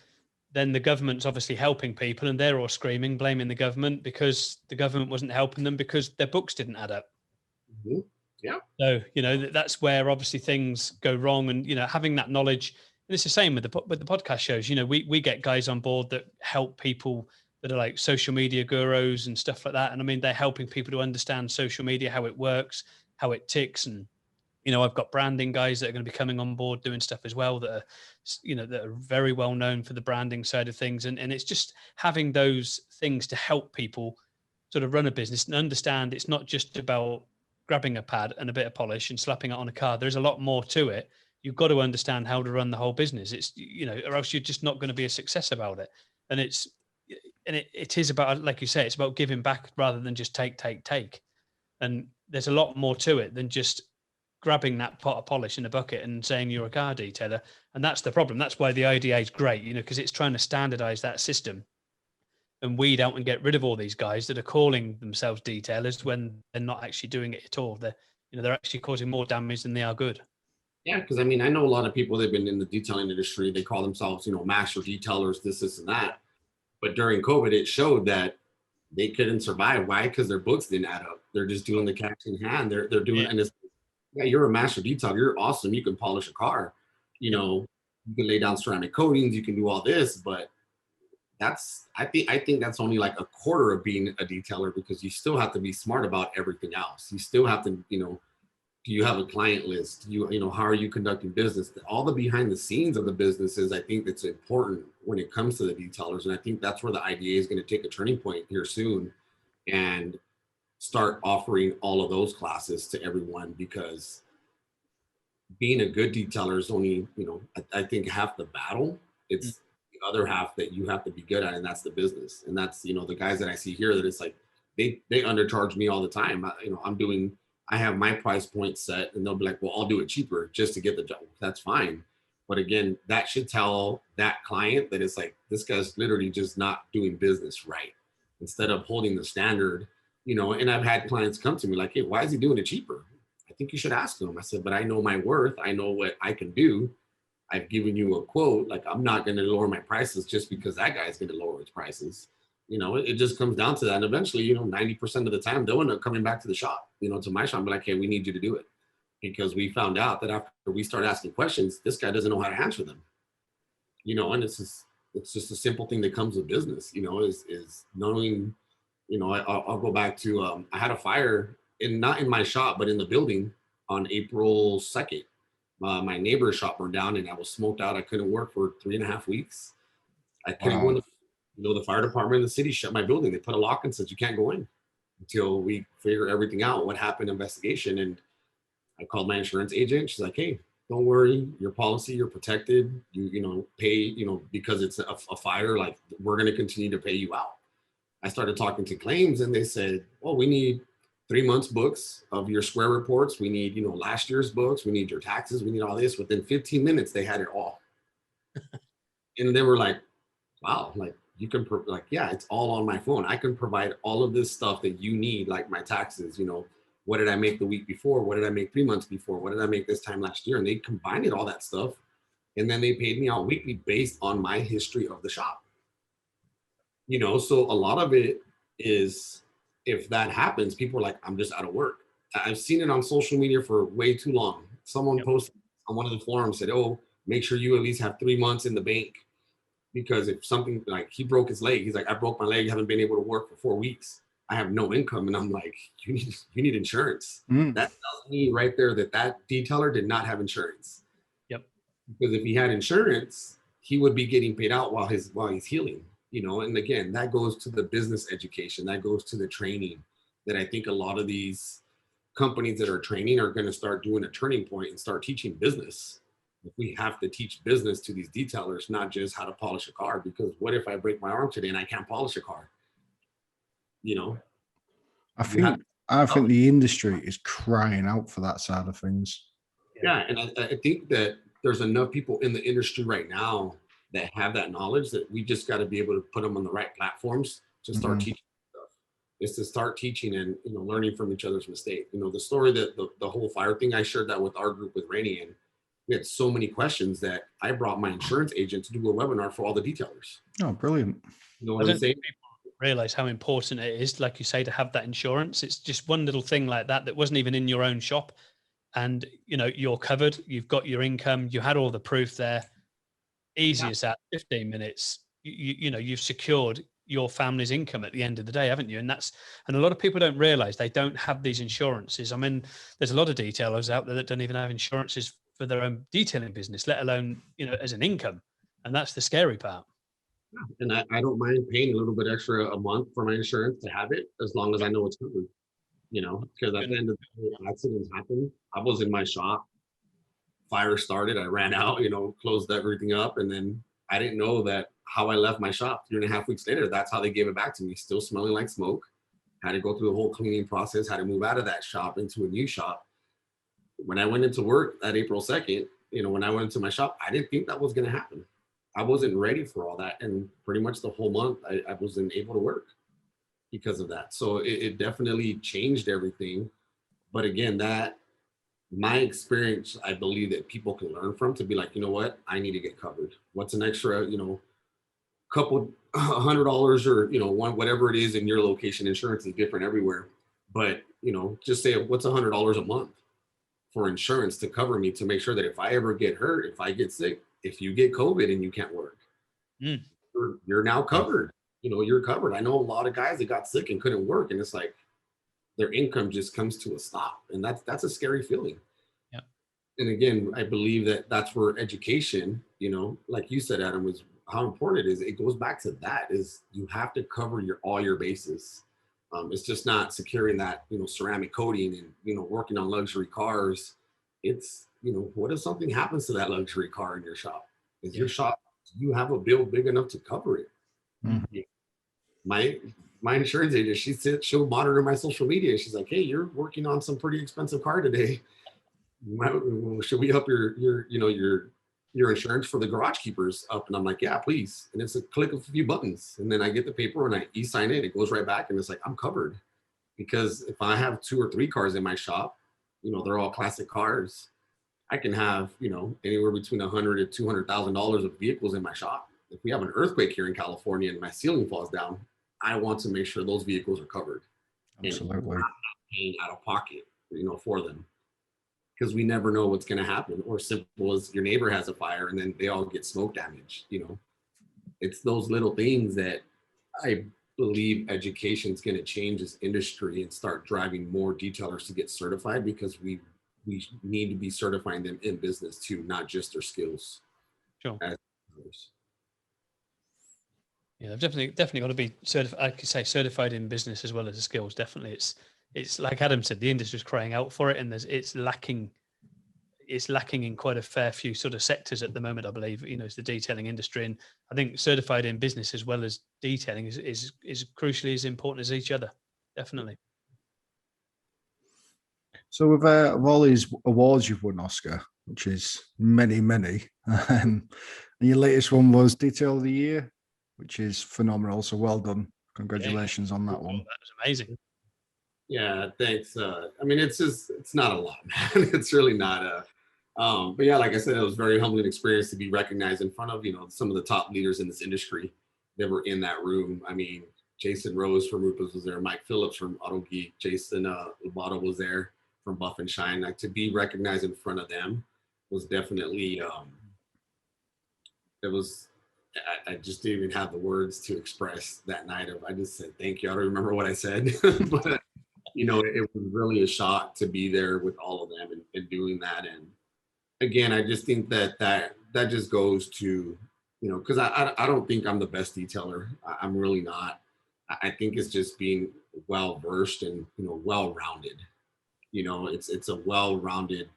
then the government's obviously helping people, and they're all screaming, blaming the government because the government wasn't helping them because their books didn't add up. Mm-hmm. Yeah. So that's where obviously things go wrong, and having that knowledge. And it's the same with the podcast shows. We get guys on board that help people that are like social media gurus and stuff like that, and they're helping people to understand social media, how it works, how it ticks. And I've got branding guys that are going to be coming on board doing stuff as well that are that are very well known for the branding side of things. And it's just having those things to help people sort of run a business and understand it's not just about grabbing a pad and a bit of polish and slapping it on a car. There's a lot more to it. You've got to understand how to run the whole business. It's or else you're just not going to be a success about it. And it is about, like you say, it's about giving back rather than just take. And there's a lot more to it than just grabbing that pot of polish in a bucket and saying you're a car detailer. And that's the problem. That's why the IDA is great, because it's trying to standardize that system and weed out and get rid of all these guys that are calling themselves detailers when they're not actually doing it at all. They're actually causing more damage than they are good. Yeah, because I know a lot of people that have been in the detailing industry, they call themselves, master detailers, this and that. But during COVID, it showed that they couldn't survive. Why? Because their books didn't add up. They're just doing the cash in hand. They're doing, and it's, yeah, you're a master detailer. You're awesome. You can polish a car. You can lay down ceramic coatings. You can do all this, but I think that's only like a quarter of being a detailer, because you still have to be smart about everything else. You still have to, do you have a client list? How are you conducting business? All the behind the scenes of the businesses, I think that's important when it comes to the detailers. And I think that's where the IDA is going to take a turning point here soon. And start offering all of those classes to everyone, because being a good detailer is only, I think half the battle. Mm. It's the other half that you have to be good at, and that's the business. And that's, the guys that I see here that it's like they undercharge me all the time. I have my price point set, and they'll be like, well, I'll do it cheaper just to get the job. That's fine. But again, that should tell that client that it's like, this guy's literally just not doing business right, instead of holding the standard. And I've had clients come to me like, hey, why is he doing it cheaper? I think you should ask him. I said, but I know my worth. I know what I can do. I've given you a quote. Like, I'm not going to lower my prices just because that guy's going to lower his prices. It just comes down to that. And eventually, 90% of the time, they'll end up coming back to the shop, to my shop, and be like, hey, we need you to do it. Because we found out that after we start asking questions, this guy doesn't know how to answer them. And it's just a simple thing that comes with business, is knowing, I'll go back to, I had a fire not in my shop, but in the building on April 2nd. My neighbor's shop burned down, and I was smoked out. I couldn't work for 3.5 weeks. I couldn't go in. The fire department in the city shut my building. They put a lock and said, you can't go in until we figure everything out, what happened, investigation. And I called my insurance agent. She's like, hey, don't worry, your policy, you're protected. You pay, because it's a fire, like, we're going to continue to pay you out. I started talking to claims, and they said, well, we need 3 months books of your square reports. We need, last year's books. We need your taxes. We need all this. Within 15 minutes, they had it all. And they were like, wow, like, you can, yeah, it's all on my phone. I can provide all of this stuff that you need, like my taxes, what did I make the week before? What did I make 3 months before? What did I make this time last year? And they combined all that stuff. And then they paid me out weekly based on my history of the shop. So a lot of it is, if that happens, people are like, I'm just out of work. I've seen it on social media for way too long. Someone posted on one of the forums, said, oh, make sure you at least have 3 months in the bank. Because if something, like, he broke his leg, he's like, I broke my leg, haven't been able to work for 4 weeks. I have no income. And I'm like, you need insurance. That tells me right there that detailer did not have insurance. Yep. Because if he had insurance, he would be getting paid out while he's healing. And again, that goes to the business education, that goes to the training, that I think a lot of these companies that are training are going to start doing a turning point and start teaching business. We have to teach business to these detailers, not just how to polish a car, because what if I break my arm today and I can't polish a car? I think the industry is crying out for that side of things. Yeah, and I think that there's enough people in the industry right now that have that knowledge, that we just got to be able to put them on the right platforms to start teaching stuff. Is to start teaching and learning from each other's mistakes. The story that the whole fire thing, I shared that with our group with Rainey, and we had so many questions that I brought my insurance agent to do a webinar for all the detailers. Oh, brilliant. You know what I'm saying? People realize how important it is, like you say, to have that insurance. It's just one little thing like that wasn't even in your own shop, and you're covered. You've got your income. You had all the proof there. Easy as that. 15 minutes. You've secured your family's income at the end of the day, haven't you? And a lot of people don't realize they don't have these insurances. I mean, there's a lot of detailers out there that don't even have insurances for their own detailing business, let alone, as an income. And that's the scary part. And I don't mind paying a little bit extra a month for my insurance to have it, as long as I know it's covered, because at the end of the day, accidents happen. I was in my shop, fire started, I ran out, closed everything up. And then I didn't know that how I left my shop 3.5 weeks later, that's how they gave it back to me, still smelling like smoke. Had to go through the whole cleaning process, had to move out of that shop into a new shop. When I went into work that April 2nd, when I went into my shop, I didn't think that was going to happen. I wasn't ready for all that. And pretty much the whole month, I wasn't able to work because of that. So it definitely changed everything. But again, my experience, I believe that people can learn from, to be like, you know what, I need to get covered. What's an extra, couple $100 or, whatever it is in your location. Insurance is different everywhere. But, just say, what's $100 a month for insurance to cover me, to make sure that if I ever get hurt, if I get sick, if you get COVID and you can't work, you're now covered. You're covered. I know a lot of guys that got sick and couldn't work, and it's like their income just comes to a stop, and that's a scary feeling. Yeah. And again, I believe that that's where education, like you said, Adam, was how important it is. It goes back to that, is you have to cover all your bases. It's just not securing that, ceramic coating and, working on luxury cars. It's, what if something happens to that luxury car in your shop? Is your shop, do you have a bill big enough to cover it? Mhm. My insurance agent, she'll monitor my social media. She's like, hey, you're working on some pretty expensive car today. Should we up your insurance for the garage keepers up? And I'm like, yeah, please. And it's a click of a few buttons. And then I get the paper and I e-sign it. It goes right back. And it's like, I'm covered. Because if I have 2 or 3 cars in my shop, they're all classic cars. I can have, anywhere between $100,000 to $200,000 of vehicles in my shop. If we have an earthquake here in California and my ceiling falls down, I want to make sure those vehicles are covered. Absolutely. And not paying out of pocket, for them. Because we never know what's going to happen. Or simple as your neighbor has a fire and then they all get smoke damage. It's those little things that I believe education is going to change this industry and start driving more detailers to get certified, because we need to be certifying them in business too, not just their skills. Sure. As others. Yeah, they've definitely got to be certified. I could say certified in business as well as the skills. Definitely, it's like Adam said, the industry's crying out for it, and it's lacking in quite a fair few sort of sectors at the moment. I believe it's the detailing industry, and I think certified in business as well as detailing is crucially as important as each other. Definitely. So with all these awards you've won, Oscar, which is many, and your latest one was Detail of the Year, which is phenomenal. So well done. Congratulations on that one. That was amazing. Yeah, thanks. I mean, it's not a lot, man. It's really not but yeah, like I said, it was a very humbling experience to be recognized in front of, some of the top leaders in this industry that were in that room. I mean, Jason Rose from Rupus was there, Mike Phillips from Auto Geek, Jason Lobato was there from Buff and Shine. Like, to be recognized in front of them was definitely it was I just didn't even have the words to express that night. I just said thank you. I don't remember what I said, but it was really a shock to be there with all of them and doing that. And again, I just think that just goes to, because I don't think I'm the best detailer. I'm really not. I think it's just being well versed and well rounded. It's a well rounded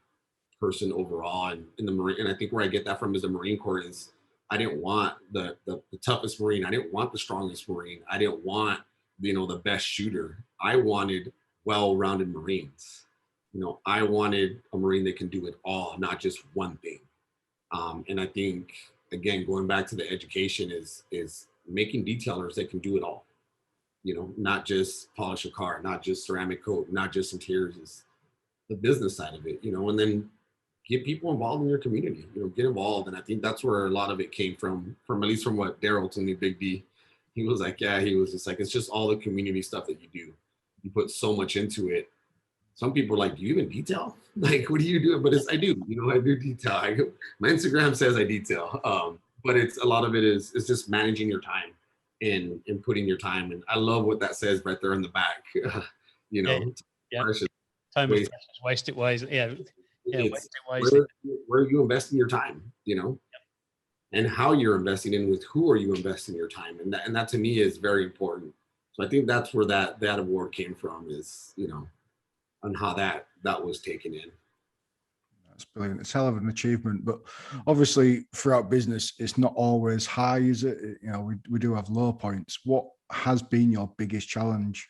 person overall. And in the Marine, and I think where I get that from is the Marine Corps is I didn't want the toughest Marine. I didn't want the strongest Marine. I didn't want the best shooter. I wanted well rounded Marines. I wanted a Marine that can do it all, not just one thing. And I think, again, going back to the education is making detailers that can do it all. Not just polish a car, not just ceramic coat, not just interiors, is the business side of it, and then get people involved in your community, get involved. And I think that's where a lot of it came from at least from what Daryl told me, Big D. He was like, yeah, he was just like, it's just all the community stuff that you do. You put so much into it. Some people are like, do you even detail? Like, what do you do? But I do, I do detail. My Instagram says I detail. But it's a lot of it is just managing your time and putting your time. And I love what that says right there in the back. Yeah. Time is precious. Waste it wisely. Yeah. Waste it wisely. Where are you investing your time? And how you're investing in, with who are you investing your time? And that to me is very important. So I think that's where that award came from, is, on how that was taken in. That's brilliant. It's a hell of an achievement, but obviously throughout business, it's not always high, is it? We do have low points. What has been your biggest challenge?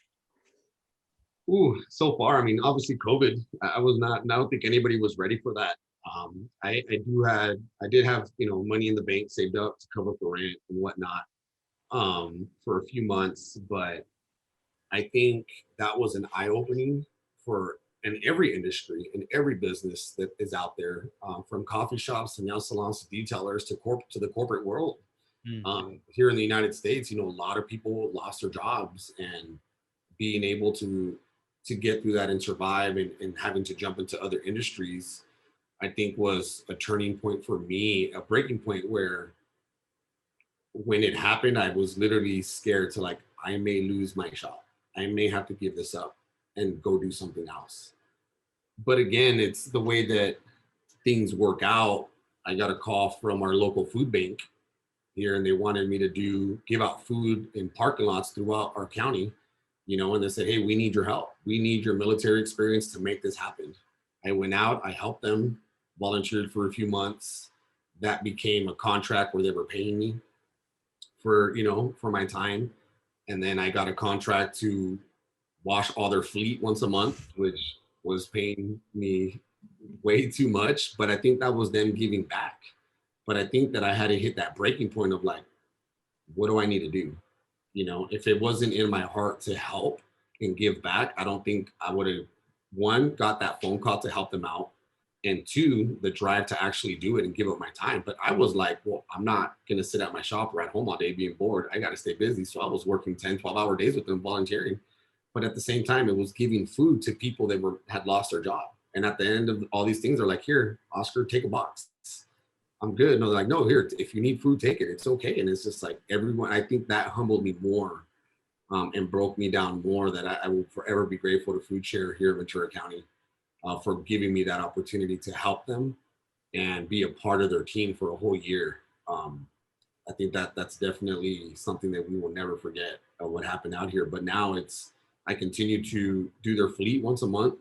So far, I mean, obviously COVID, I don't think anybody was ready for that. I did have, money in the bank saved up to cover for rent and whatnot, for a few months, but I think that was an eye-opening in every industry, in every business that is out there, from coffee shops to nail salons to detailers to the corporate world. Here in the United States, a lot of people lost their jobs, and being able to get through that and survive and having to jump into other industries, I think was a turning point for me, a breaking point where when it happened, I was literally scared to, like, I may lose my shop. I may have to give this up and go do something else. But again, it's the way that things work out. I got a call from our local food bank here, and they wanted me to give out food in parking lots throughout our county, and they said, hey, we need your help. We need your military experience to make this happen. I went out, I helped them, volunteered for a few months. That became a contract where they were paying me for, for my time. And then I got a contract to wash all their fleet once a month, which was paying me way too much. But I think that was them giving back. But I think that I had to hit that breaking point of like, what do I need to do? If it wasn't in my heart to help and give back, I don't think I would have, one, got that phone call to help them out. And two, the drive to actually do it and give up my time. But I was like, well, I'm not going to sit at my shop or at home all day being bored. I got to stay busy. So I was working 10, 12-hour days with them volunteering. But at the same time, it was giving food to people that had lost their job. And at the end of all these things, they're like, here, Oscar, take a box. I'm good. No, they're like, no, here, if you need food, take it. It's okay. And it's just like everyone, I think that humbled me more and broke me down more, that I will forever be grateful to Food Share here in Ventura County for giving me that opportunity to help them and be a part of their team for a whole year. I think that's definitely something that we will never forget of what happened out here. But now I continue to do their fleet once a month,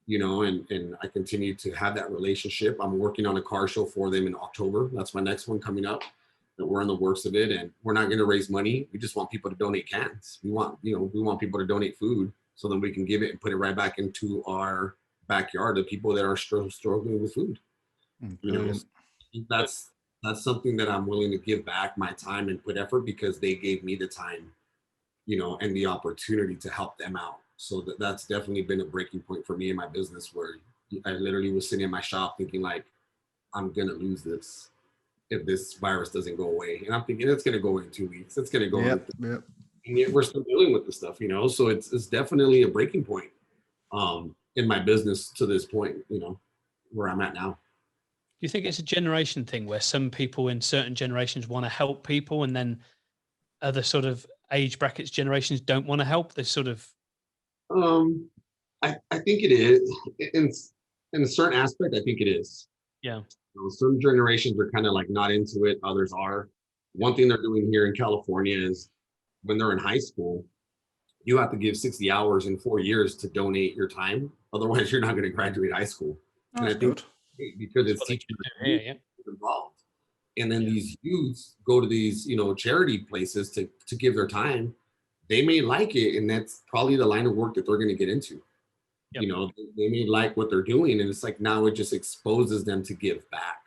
and I continue to have that relationship. I'm working on a car show for them in October. That's my next one coming up, that we're in the works of it. And we're not going to raise money. We just want people to donate cans. We want people to donate food so then we can give it and put it right back into our backyard to people that are struggling with food. That's something that I'm willing to give back my time and put effort, because they gave me the time, and the opportunity to help them out. So that's definitely been a breaking point for me in my business, where I literally was sitting in my shop thinking like, I'm going to lose this if this virus doesn't go away. And I'm thinking it's going to go away in 2 weeks. It's going to go away. Yep. And yet we're still dealing with the stuff, so it's definitely a breaking point in my business to this point, where I'm at now. Do you think it's a generation thing where some people in certain generations want to help people, and then other sort of age brackets, generations don't want to help? They sort of... I think it is in a certain aspect. I think it is. Yeah. Some generations are kind of like not into it. Others are. One thing they're doing here in California is when they're in high school, you have to give 60 hours in 4 years to donate your time. Otherwise, you're not going to graduate high school. And I think because it's teaching involved. And then these youths go to these, charity places to give their time. They may like it, and that's probably the line of work that they're going to get into. Yep. They may like what they're doing, and it's like now it just exposes them to give back.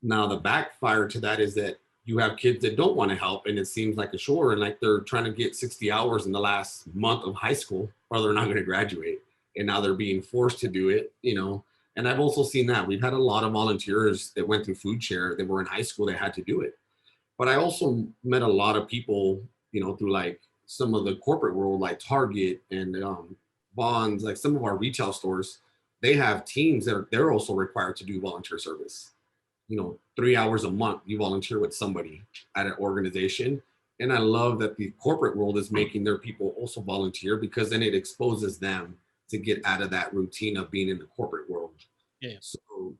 Now the backfire to that is that you have kids that don't want to help, and it seems like a chore, and like they're trying to get 60 hours in the last month of high school, or they're not going to graduate, and now they're being forced to do it. And I've also seen that we've had a lot of volunteers that went through Food Share that were in high school that had to do it. But I also met a lot of people, through like some of the corporate world, like Target and Bonds, like some of our retail stores, they have teams that they're also required to do volunteer service. 3 hours a month, you volunteer with somebody at an organization. And I love that the corporate world is making their people also volunteer, because then it exposes them to get out of that routine of being in the corporate world. Yeah. So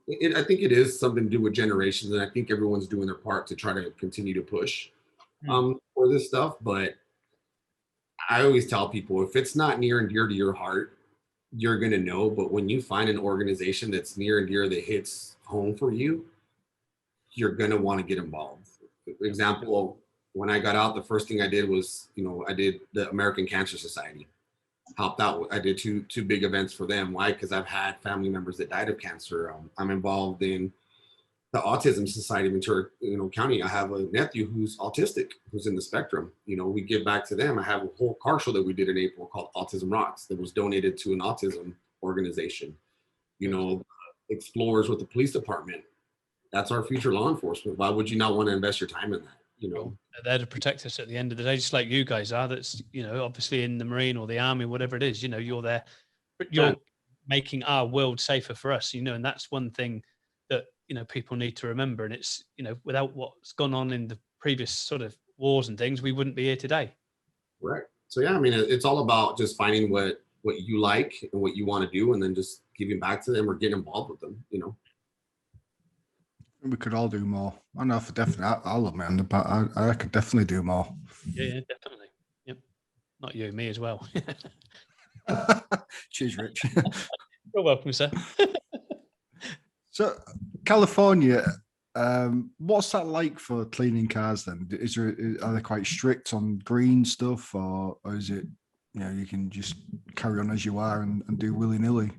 I think it is something to do with generations, and I think everyone's doing their part to try to continue to push for this stuff. But I always tell people, if it's not near and dear to your heart, you're going to know. But when you find an organization that's near and dear, that hits home for you, you're going to want to get involved. For example, when I got out, the first thing I did was, I did the American Cancer Society. Helped out. I did two big events for them. Why? Because I've had family members that died of cancer. I'm involved in the Autism Society of Ventura, County. I have a nephew who's autistic, who's in the spectrum. We give back to them. I have a whole car show that we did in April called Autism Rocks that was donated to an autism organization. Explorers with the police department. That's our future law enforcement. Why would you not want to invest your time in that? They're there to protect us at the end of the day, just like you guys are. That's, obviously in the Marine or the Army, whatever it is, you're there. You're making our world safer for us, and that's one thing that, people need to remember. And it's, without what's gone on in the previous sort of wars and things, we wouldn't be here today. Right. So, yeah, I mean, it's all about just finding what you like and what you want to do, and then just giving back to them or getting involved with them, We could all do more. I know for definitely, I love my under, but I could definitely do more. Yeah, definitely. Yep. not you, me as well. Cheers, Rich. You're welcome, sir. So, California, what's that like for cleaning cars then? Are they quite strict on green stuff, or is it, you can just carry on as you are and do willy-nilly?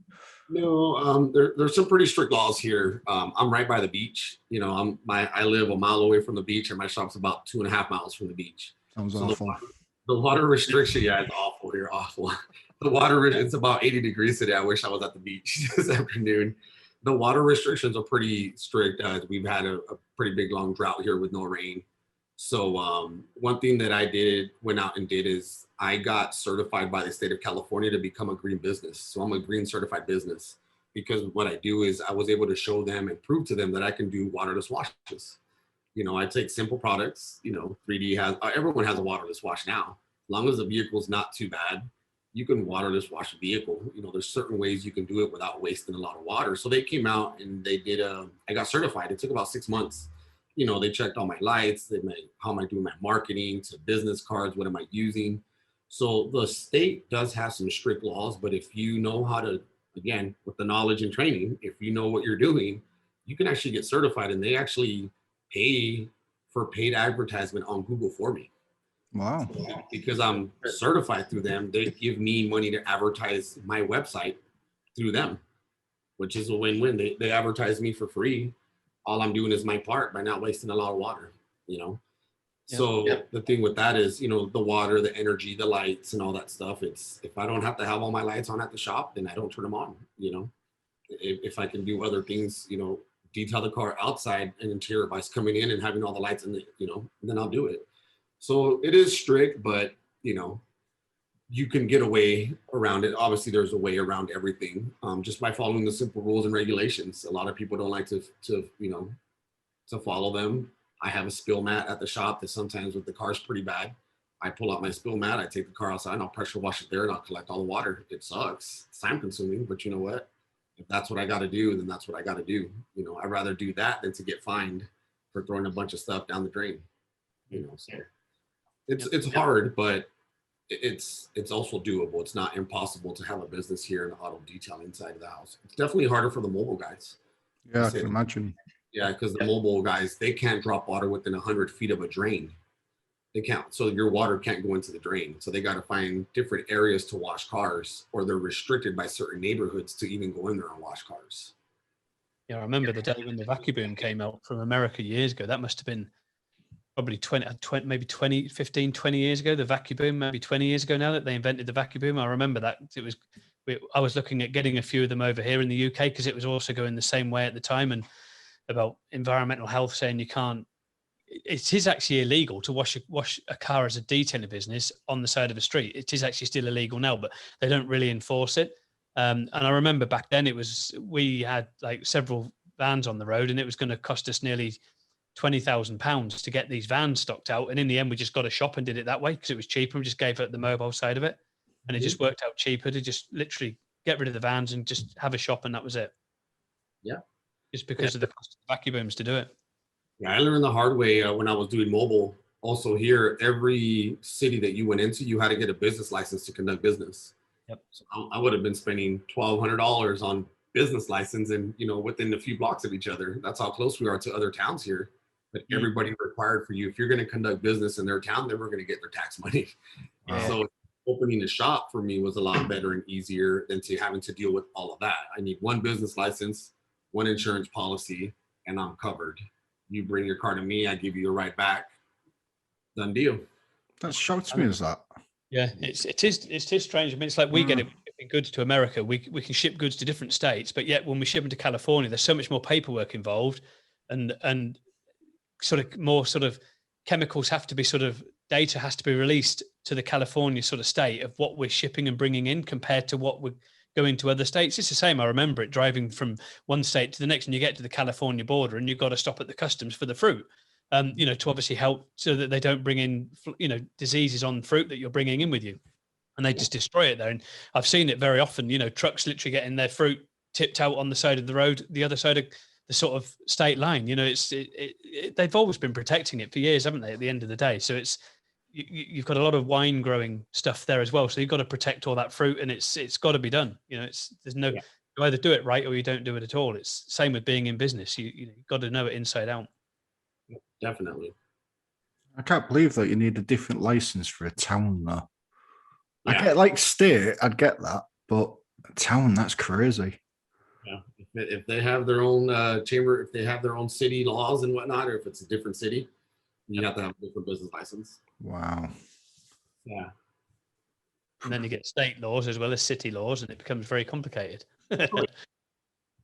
No, there's some pretty strict laws here. I'm right by the beach. I live a mile away from the beach, and my shop's about 2.5 miles from the beach. Sounds So awful. the water restriction, yeah, it's awful here, awful. The water, it's about 80 degrees today. I wish I was at the beach this afternoon. The water restrictions are pretty strict. We've had a pretty big long drought here with no rain. So one thing that I went out and did is I got certified by the state of California to become a green business. So I'm a green certified business, because what I do is I was able to show them and prove to them that I can do waterless washes. I take simple products, 3D everyone has a waterless wash now. As long as the vehicle's not too bad, you can waterless wash a vehicle. There's certain ways you can do it without wasting a lot of water. So they came out and they did I got certified. It took about 6 months. They checked all my lights, how am I doing my marketing, to business cards, what am I using? So the state does have some strict laws, but if you know how to, again, with the knowledge and training, if you know what you're doing, you can actually get certified, and they actually pay for paid advertisement on Google for me. Wow. Because I'm certified through them, they give me money to advertise my website through them, which is a win-win. They advertise me for free. All I'm doing is my part by not wasting a lot of water, So the thing with that is, the water, the energy, the lights and all that stuff. It's, if I don't have to have all my lights on at the shop, then I don't turn them on, if I can do other things, detail the car outside and interior by coming in and having all the lights in the, then I'll do it. So it is strict, but, you can get away around it. Obviously, there's a way around everything, just by following the simple rules and regulations. A lot of people don't like to follow them. I have a spill mat at the shop that sometimes with the car's pretty bad, I pull out my spill mat, I take the car outside and I'll pressure wash it there and I'll collect all the water. It sucks. It's time consuming, but you know what? If that's what I got to do, then that's what I got to do. I'd rather do that than to get fined for throwing a bunch of stuff down the drain. So it's hard, but it's also doable. It's not impossible to have a business here in the auto detailing side of the house. It's definitely harder for the mobile guys. Yeah, I can imagine. Yeah, because the mobile guys, they can't drop water within 100 feet of a drain. They can't. So your water can't go into the drain. So they got to find different areas to wash cars, or they're restricted by certain neighborhoods to even go in there and wash cars. Yeah, I remember the day when the vacuum boom came out from America years ago. That must have been probably 15, 20 years ago, the vacuum boom, maybe 20 years ago now that they invented the vacuum boom. I remember that. I was looking at getting a few of them over here in the UK because it was also going the same way at the time, and about environmental health, saying it is actually illegal to wash a car as a detailing business on the side of a street. It is actually still illegal now, but they don't really enforce it. And I remember back then we had like several vans on the road, and it was going to cost us nearly £20,000 to get these vans stocked out. And in the end, we just got a shop and did it that way because it was cheaper. We just gave it the mobile side of it, and it just worked out cheaper to just literally get rid of the vans and just have a shop, and that was it. Yeah. Just because of the cost of vacuum booms to do it. Yeah, I learned the hard way when I was doing mobile. Also here, every city that you went into, you had to get a business license to conduct business. Yep. So I would have been spending $1,200 on business license, and within a few blocks of each other. That's how close we are to other towns here. But everybody required for you, if you're going to conduct business in their town, then we're going to get their tax money. Yeah. So opening a shop for me was a lot better and easier than to having to deal with all of that. I need one business license, one insurance policy, and I'm covered. You bring your car to me, I give you a ride back. Done deal. That shocks me as that. Yeah, it is strange. I mean, it's like we get it goods to America. We can ship goods to different states, but yet when we ship them to California, there's so much more paperwork involved, and sort of chemicals have to be data has to be released to the California sort of state of what we're shipping and bringing in compared to what we're going to other states. It's the same. I remember it driving from one state to the next, and you get to the California border and you've got to stop at the customs for the fruit, to obviously help so that they don't bring in, diseases on fruit that you're bringing in with you, and they just destroy it there. And I've seen it very often, trucks literally getting their fruit tipped out on the side of the road, the other side of the sort of state line. They've always been protecting it for years, haven't they, at the end of the day? So you've got a lot of wine growing stuff there as well. So you've got to protect all that fruit, and it's got to be done. You know, there's no, you either do it right or you don't do it at all. It's same with being in business. You've got to know it inside out. Definitely. I can't believe that you need a different license for a town though. I Yeah. get like state, I'd get that, but a town, that's crazy. Yeah. If they have their own chamber, if they have their own city laws and whatnot, or if it's a different city, you have to have a different business license. Wow. Yeah. And then you get state laws as well as city laws, and it becomes very complicated.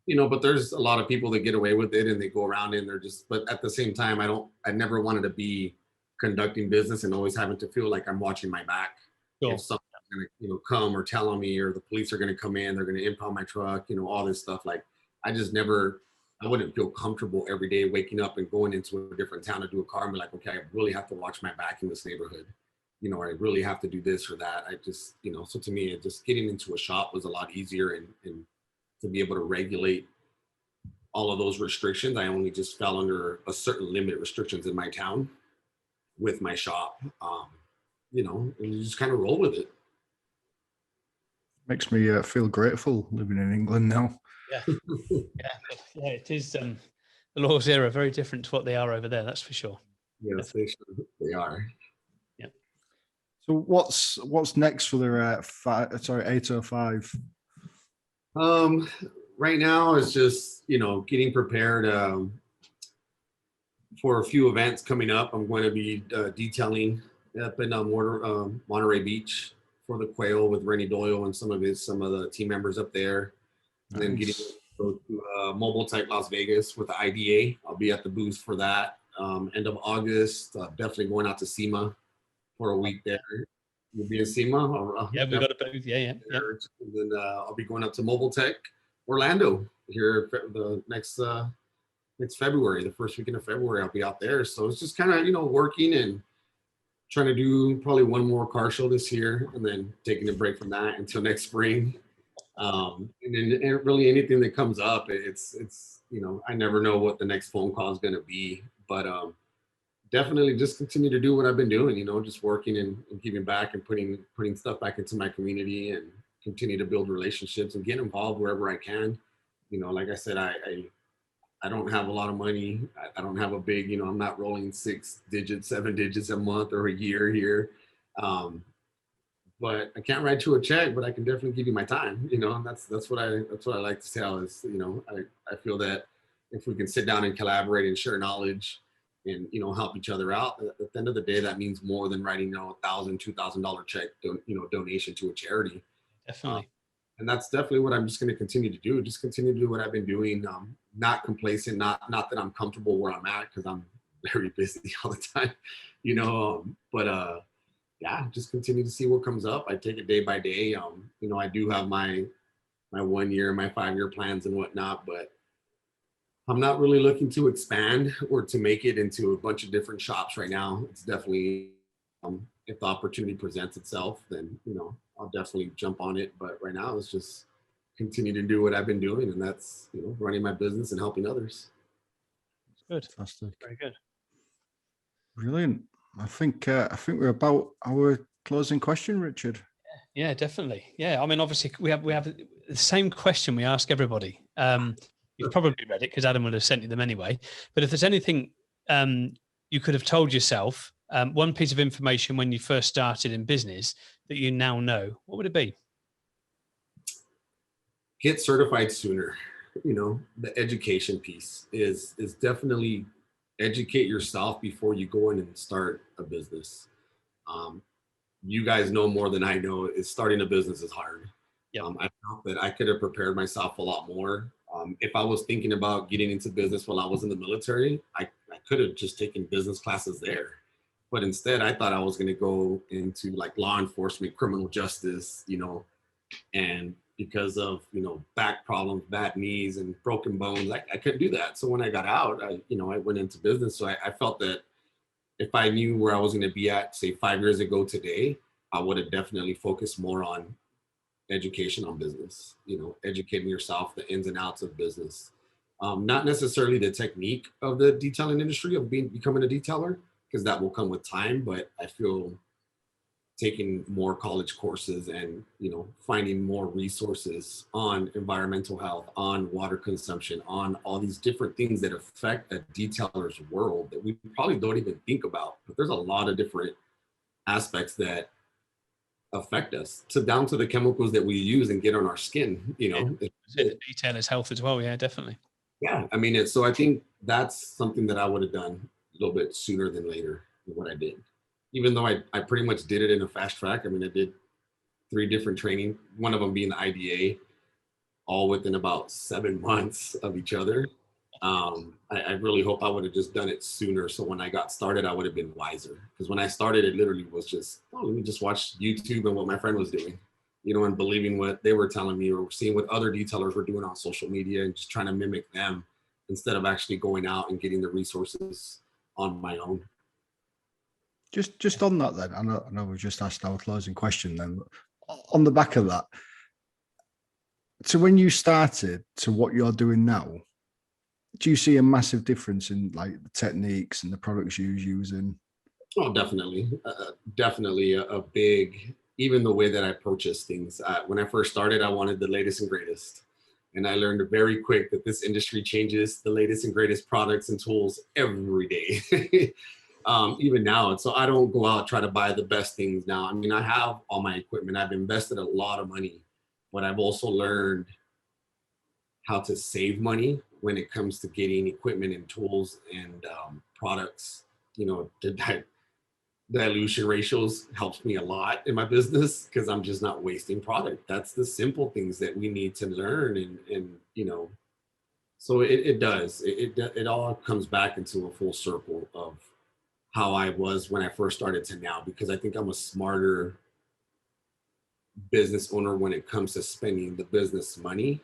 You know, but there's a lot of people that get away with it and they go around and they're just, but at the same time, I never wanted to be conducting business and always having to feel like I'm watching my back. Sure. If something's gonna, you know, come or tell on me, or the police are gonna come in, they're gonna impound my truck, you know, all this stuff. Like I wouldn't feel comfortable every day waking up and going into a different town to do a car and be like, okay, I really have to watch my back in this neighborhood. You know, I really have to do this or that. I just, you know, so to me, just getting into a shop was a lot easier, and to be able to regulate all of those restrictions. I only just fell under a certain limit of restrictions in my town with my shop, you know, and you just kind of roll with it. Makes me feel grateful living in England now. Yeah, yeah, it is. The laws here are very different to what they are over there. That's for sure. Yes, they are. Yeah. So what's next for the 805? Right now it's just, you know, getting prepared for a few events coming up. I'm going to be detailing up in Monterey Beach for the Quail with Rennie Doyle and some of the team members up there. Nice. And then getting to go to Mobile Tech Las Vegas with the IDA. I'll be at the booth for that. End of August, definitely going out to SEMA for a week there. You'll be in SEMA? Yeah, we got a booth. Yeah. And then I'll be going up to Mobile Tech Orlando here the next February, the first weekend of February. I'll be out there. So it's just kind of, you know, working and trying to do probably one more car show this year, and then taking a break from that until next spring. And then really anything that comes up, it's you know, I never know what the next phone call is going to be, but definitely just continue to do what I've been doing, you know, just working and giving back and putting stuff back into my community, and continue to build relationships and get involved wherever I can. You know, like I said, I don't have a lot of money. I don't have a big, you know, I'm not rolling 6 digits, 7 digits a month or a year here. But I can't write you a check, but I can definitely give you my time, you know, and that's what I like to tell is, you know, I feel that if we can sit down and collaborate and share knowledge and, you know, help each other out, at the end of the day, that means more than writing, you know, $1,000, $2,000 check, you know, donation to a charity. Definitely. And that's definitely what I'm just going to continue to do. Just continue to do what I've been doing. Not complacent, not that I'm comfortable where I'm at, because I'm very busy all the time, you know, but yeah, just continue to see what comes up. I take it day by day. You know, I do have my 1 year, my 5-year plans and whatnot, but I'm not really looking to expand or to make it into a bunch of different shops right now. It's definitely, if the opportunity presents itself, then, you know, I'll definitely jump on it. But right now it's just continue to do what I've been doing, and that's, you know, running my business and helping others. Good. Fantastic. Very good. Brilliant. I think we're about our closing question, Richard. Yeah, definitely. Yeah, I mean, obviously we have the same question we ask everybody. You've probably read it because Adam would have sent you them anyway. But if there's anything you could have told yourself, one piece of information when you first started in business that you now know, what would it be? Get certified sooner. You know, the education piece is definitely educate yourself before you go in and start a business. You guys know more than I know, is starting a business is hard. Yep. I felt that I could have prepared myself a lot more. If I was thinking about getting into business while I was in the military, I could have just taken business classes there. But instead, I thought I was going to go into like law enforcement, criminal justice, you know, and because of, you know, back problems, bad knees and broken bones, I couldn't do that. So when I got out, I went into business. So I felt that if I knew where I was going to be at, say 5 years ago today, I would have definitely focused more on education on business, you know, educating yourself, the ins and outs of business. Not necessarily the technique of the detailing industry of becoming a detailer, because that will come with time. But I feel taking more college courses and, you know, finding more resources on environmental health, on water consumption, on all these different things that affect a detailer's world that we probably don't even think about. But there's a lot of different aspects that affect us, to down to the chemicals that we use and get on our skin, you know. The detailer's health as well. Yeah, definitely. Yeah, I mean, so I think that's something that I would have done a little bit sooner than later than what I did. Even though I pretty much did it in a fast track. I mean, I did 3 different training, one of them being the IDA, all within about 7 months of each other. I really hope I would have just done it sooner. So when I got started, I would have been wiser. Because when I started, it literally was just, oh, let me just watch YouTube and what my friend was doing, you know, and believing what they were telling me or seeing what other detailers were doing on social media and just trying to mimic them instead of actually going out and getting the resources on my own. Just on that then, I know we've just asked our closing question then. On the back of that, so when you started to what you're doing now, do you see a massive difference in like the techniques and the products you're using? Oh, definitely. Definitely a big, even the way that I purchase things. When I first started, I wanted the latest and greatest. And I learned very quick that this industry changes the latest and greatest products and tools every day. Even now. And so I don't go out, try to buy the best things now. I mean, I have all my equipment. I've invested a lot of money, but I've also learned how to save money when it comes to getting equipment and tools and products. You know, dilution ratios helps me a lot in my business because I'm just not wasting product. That's the simple things that we need to learn. And you know, so it does. It all comes back into a full circle of how I was when I first started to now, because I think I'm a smarter business owner when it comes to spending the business money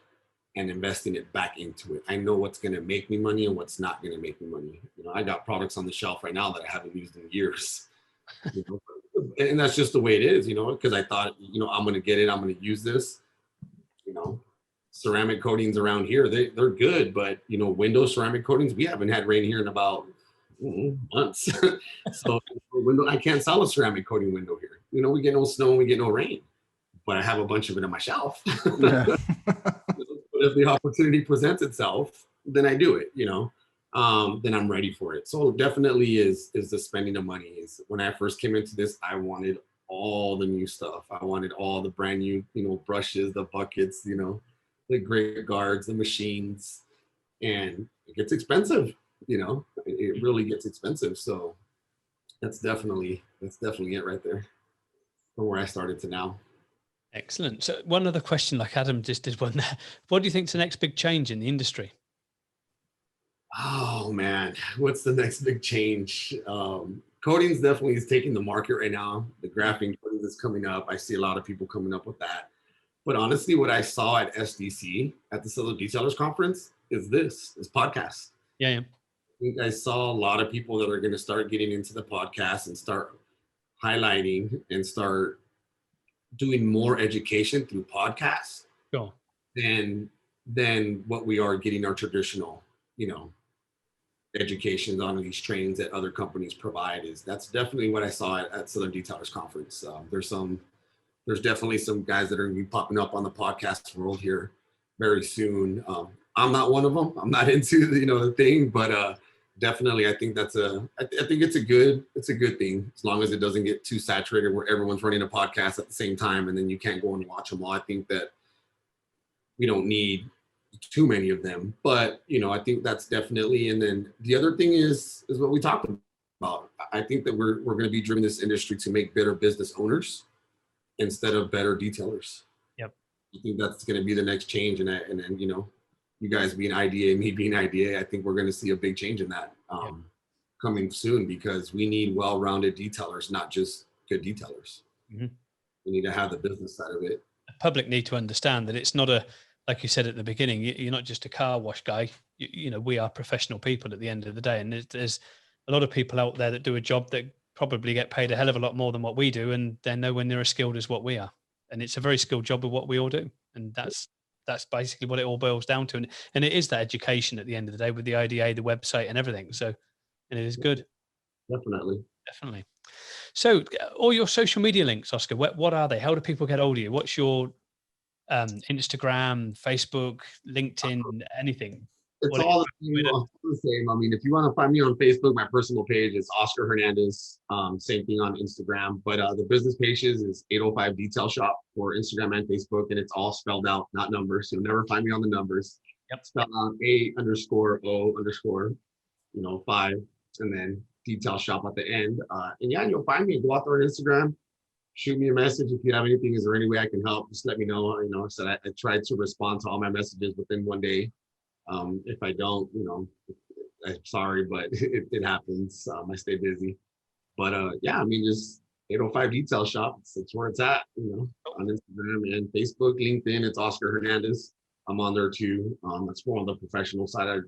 and investing it back into it. I know what's going to make me money and what's not going to make me money. You know, I got products on the shelf right now that I haven't used in years. You know? And that's just the way it is, you know, because I thought, you know, I'm going to get it, I'm going to use this. You know, ceramic coatings around here, they're good, but you know, window ceramic coatings, we haven't had rain here in about months. So I can't sell a ceramic coating window here. You know, we get no snow and we get no rain, but I have a bunch of it on my shelf. Yeah. But if the opportunity presents itself, then I do it, you know. Then I'm ready for it. So definitely is the spending of money. Is when I first came into this, I wanted all the new stuff. I wanted all the brand new, you know, brushes, the buckets, you know, the great guards, the machines, and it gets expensive. You know, it really gets expensive. So that's definitely it right there from where I started to now. Excellent. So one other question, like Adam just did one there. What do you think is the next big change in the industry? Oh man, what's the next big change? Coatings definitely is taking the market right now. The graphene coatings is coming up. I see a lot of people coming up with that. But honestly, what I saw at SDC at the Southern Detailers Conference is this podcast. Yeah. I think I saw a lot of people that are going to start getting into the podcast and start highlighting and start doing more education through podcasts Sure. than what we are getting our traditional, you know, educations on these trainings that other companies provide. That's definitely what I saw at Southern Detailers Conference. There's definitely some guys that are going to be popping up on the podcast world here very soon. I'm not one of them. I'm not into the thing, but definitely I think I think it's a good thing, as long as it doesn't get too saturated where everyone's running a podcast at the same time and then you can't go and watch them all. I think that we don't need too many of them, but I think that's definitely. And then the other thing is what we talked about. I think that we're going to be driven this industry to make better business owners instead of better detailers. Yep. I think that's going to be the next change. And then, you guys being IDA, me being IDA, I think we're going to see a big change in that coming soon, because we need well-rounded detailers, not just good detailers. Mm-hmm. We need to have the business side of it. The public need to understand that it's not like you said at the beginning, you're not just a car wash guy. We are professional people at the end of the day. And there's a lot of people out there that do a job that probably get paid a hell of a lot more than what we do, and they're nowhere near as skilled as what we are. And it's a very skilled job of what we all do. And that's basically what it all boils down to. And it is that education at the end of the day with the IDA, the website and everything. So, and it is good. Definitely. Definitely. So all your social media links, Oscar, what are they? How do people get hold of you? What's your Instagram, Facebook, LinkedIn, anything? It's all the same. I mean, if you want to find me on Facebook, my personal page is Oscar Hernandez. Same thing on Instagram. But the business pages is 805 Detail Shop for Instagram and Facebook, and it's all spelled out, not numbers. You'll never find me on the numbers. Yep. Spelled out A_O_5, and then Detail Shop at the end. And yeah, you'll find me. Go out there on Instagram. Shoot me a message if you have anything. Is there any way I can help? Just let me know. So I tried to respond to all my messages within one day. If I don't, I'm sorry, but it happens. I stay busy. But yeah, I mean, just 805 Detail Shop. It's where it's at, on Instagram and Facebook, LinkedIn. It's Oscar Hernandez. I'm on there too. That's more on the professional side.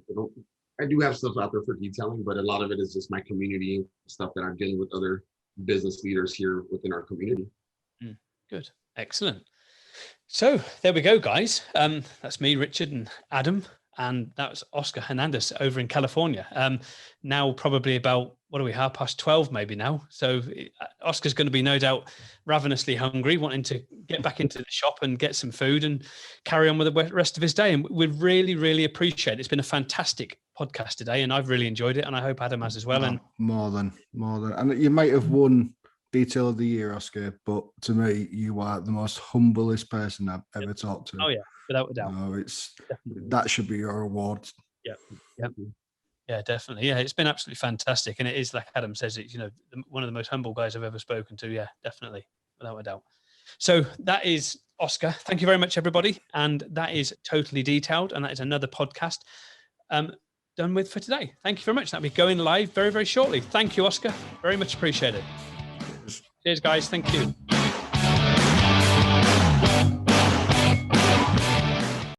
I do have stuff out there for detailing, but a lot of it is just my community stuff that I'm dealing with other business leaders here within our community. Good. Excellent. So there we go, guys. That's me, Richard, and Adam. And that was Oscar Hernandez over in California. Now probably about, 12:30 maybe now. So Oscar's going to be no doubt ravenously hungry, wanting to get back into the shop and get some food and carry on with the rest of his day. And we really, really appreciate it. It's been a fantastic podcast today, and I've really enjoyed it. And I hope Adam has as well. And more than. And you might have won Detail of the Year, Oscar, but to me, you are the most humblest person I've ever talked to. Oh yeah, without a doubt. No, that should be your award. Yeah, definitely. Yeah, it's been absolutely fantastic, and it is, like Adam says, it's one of the most humble guys I've ever spoken to. Yeah, definitely, without a doubt. So that is Oscar. Thank you very much, everybody, and that is Totally Detailed, and that is another podcast done with for today. Thank you very much. That'll be going live very, very shortly. Thank you, Oscar. Very much appreciated. Cheers, guys. Thank you.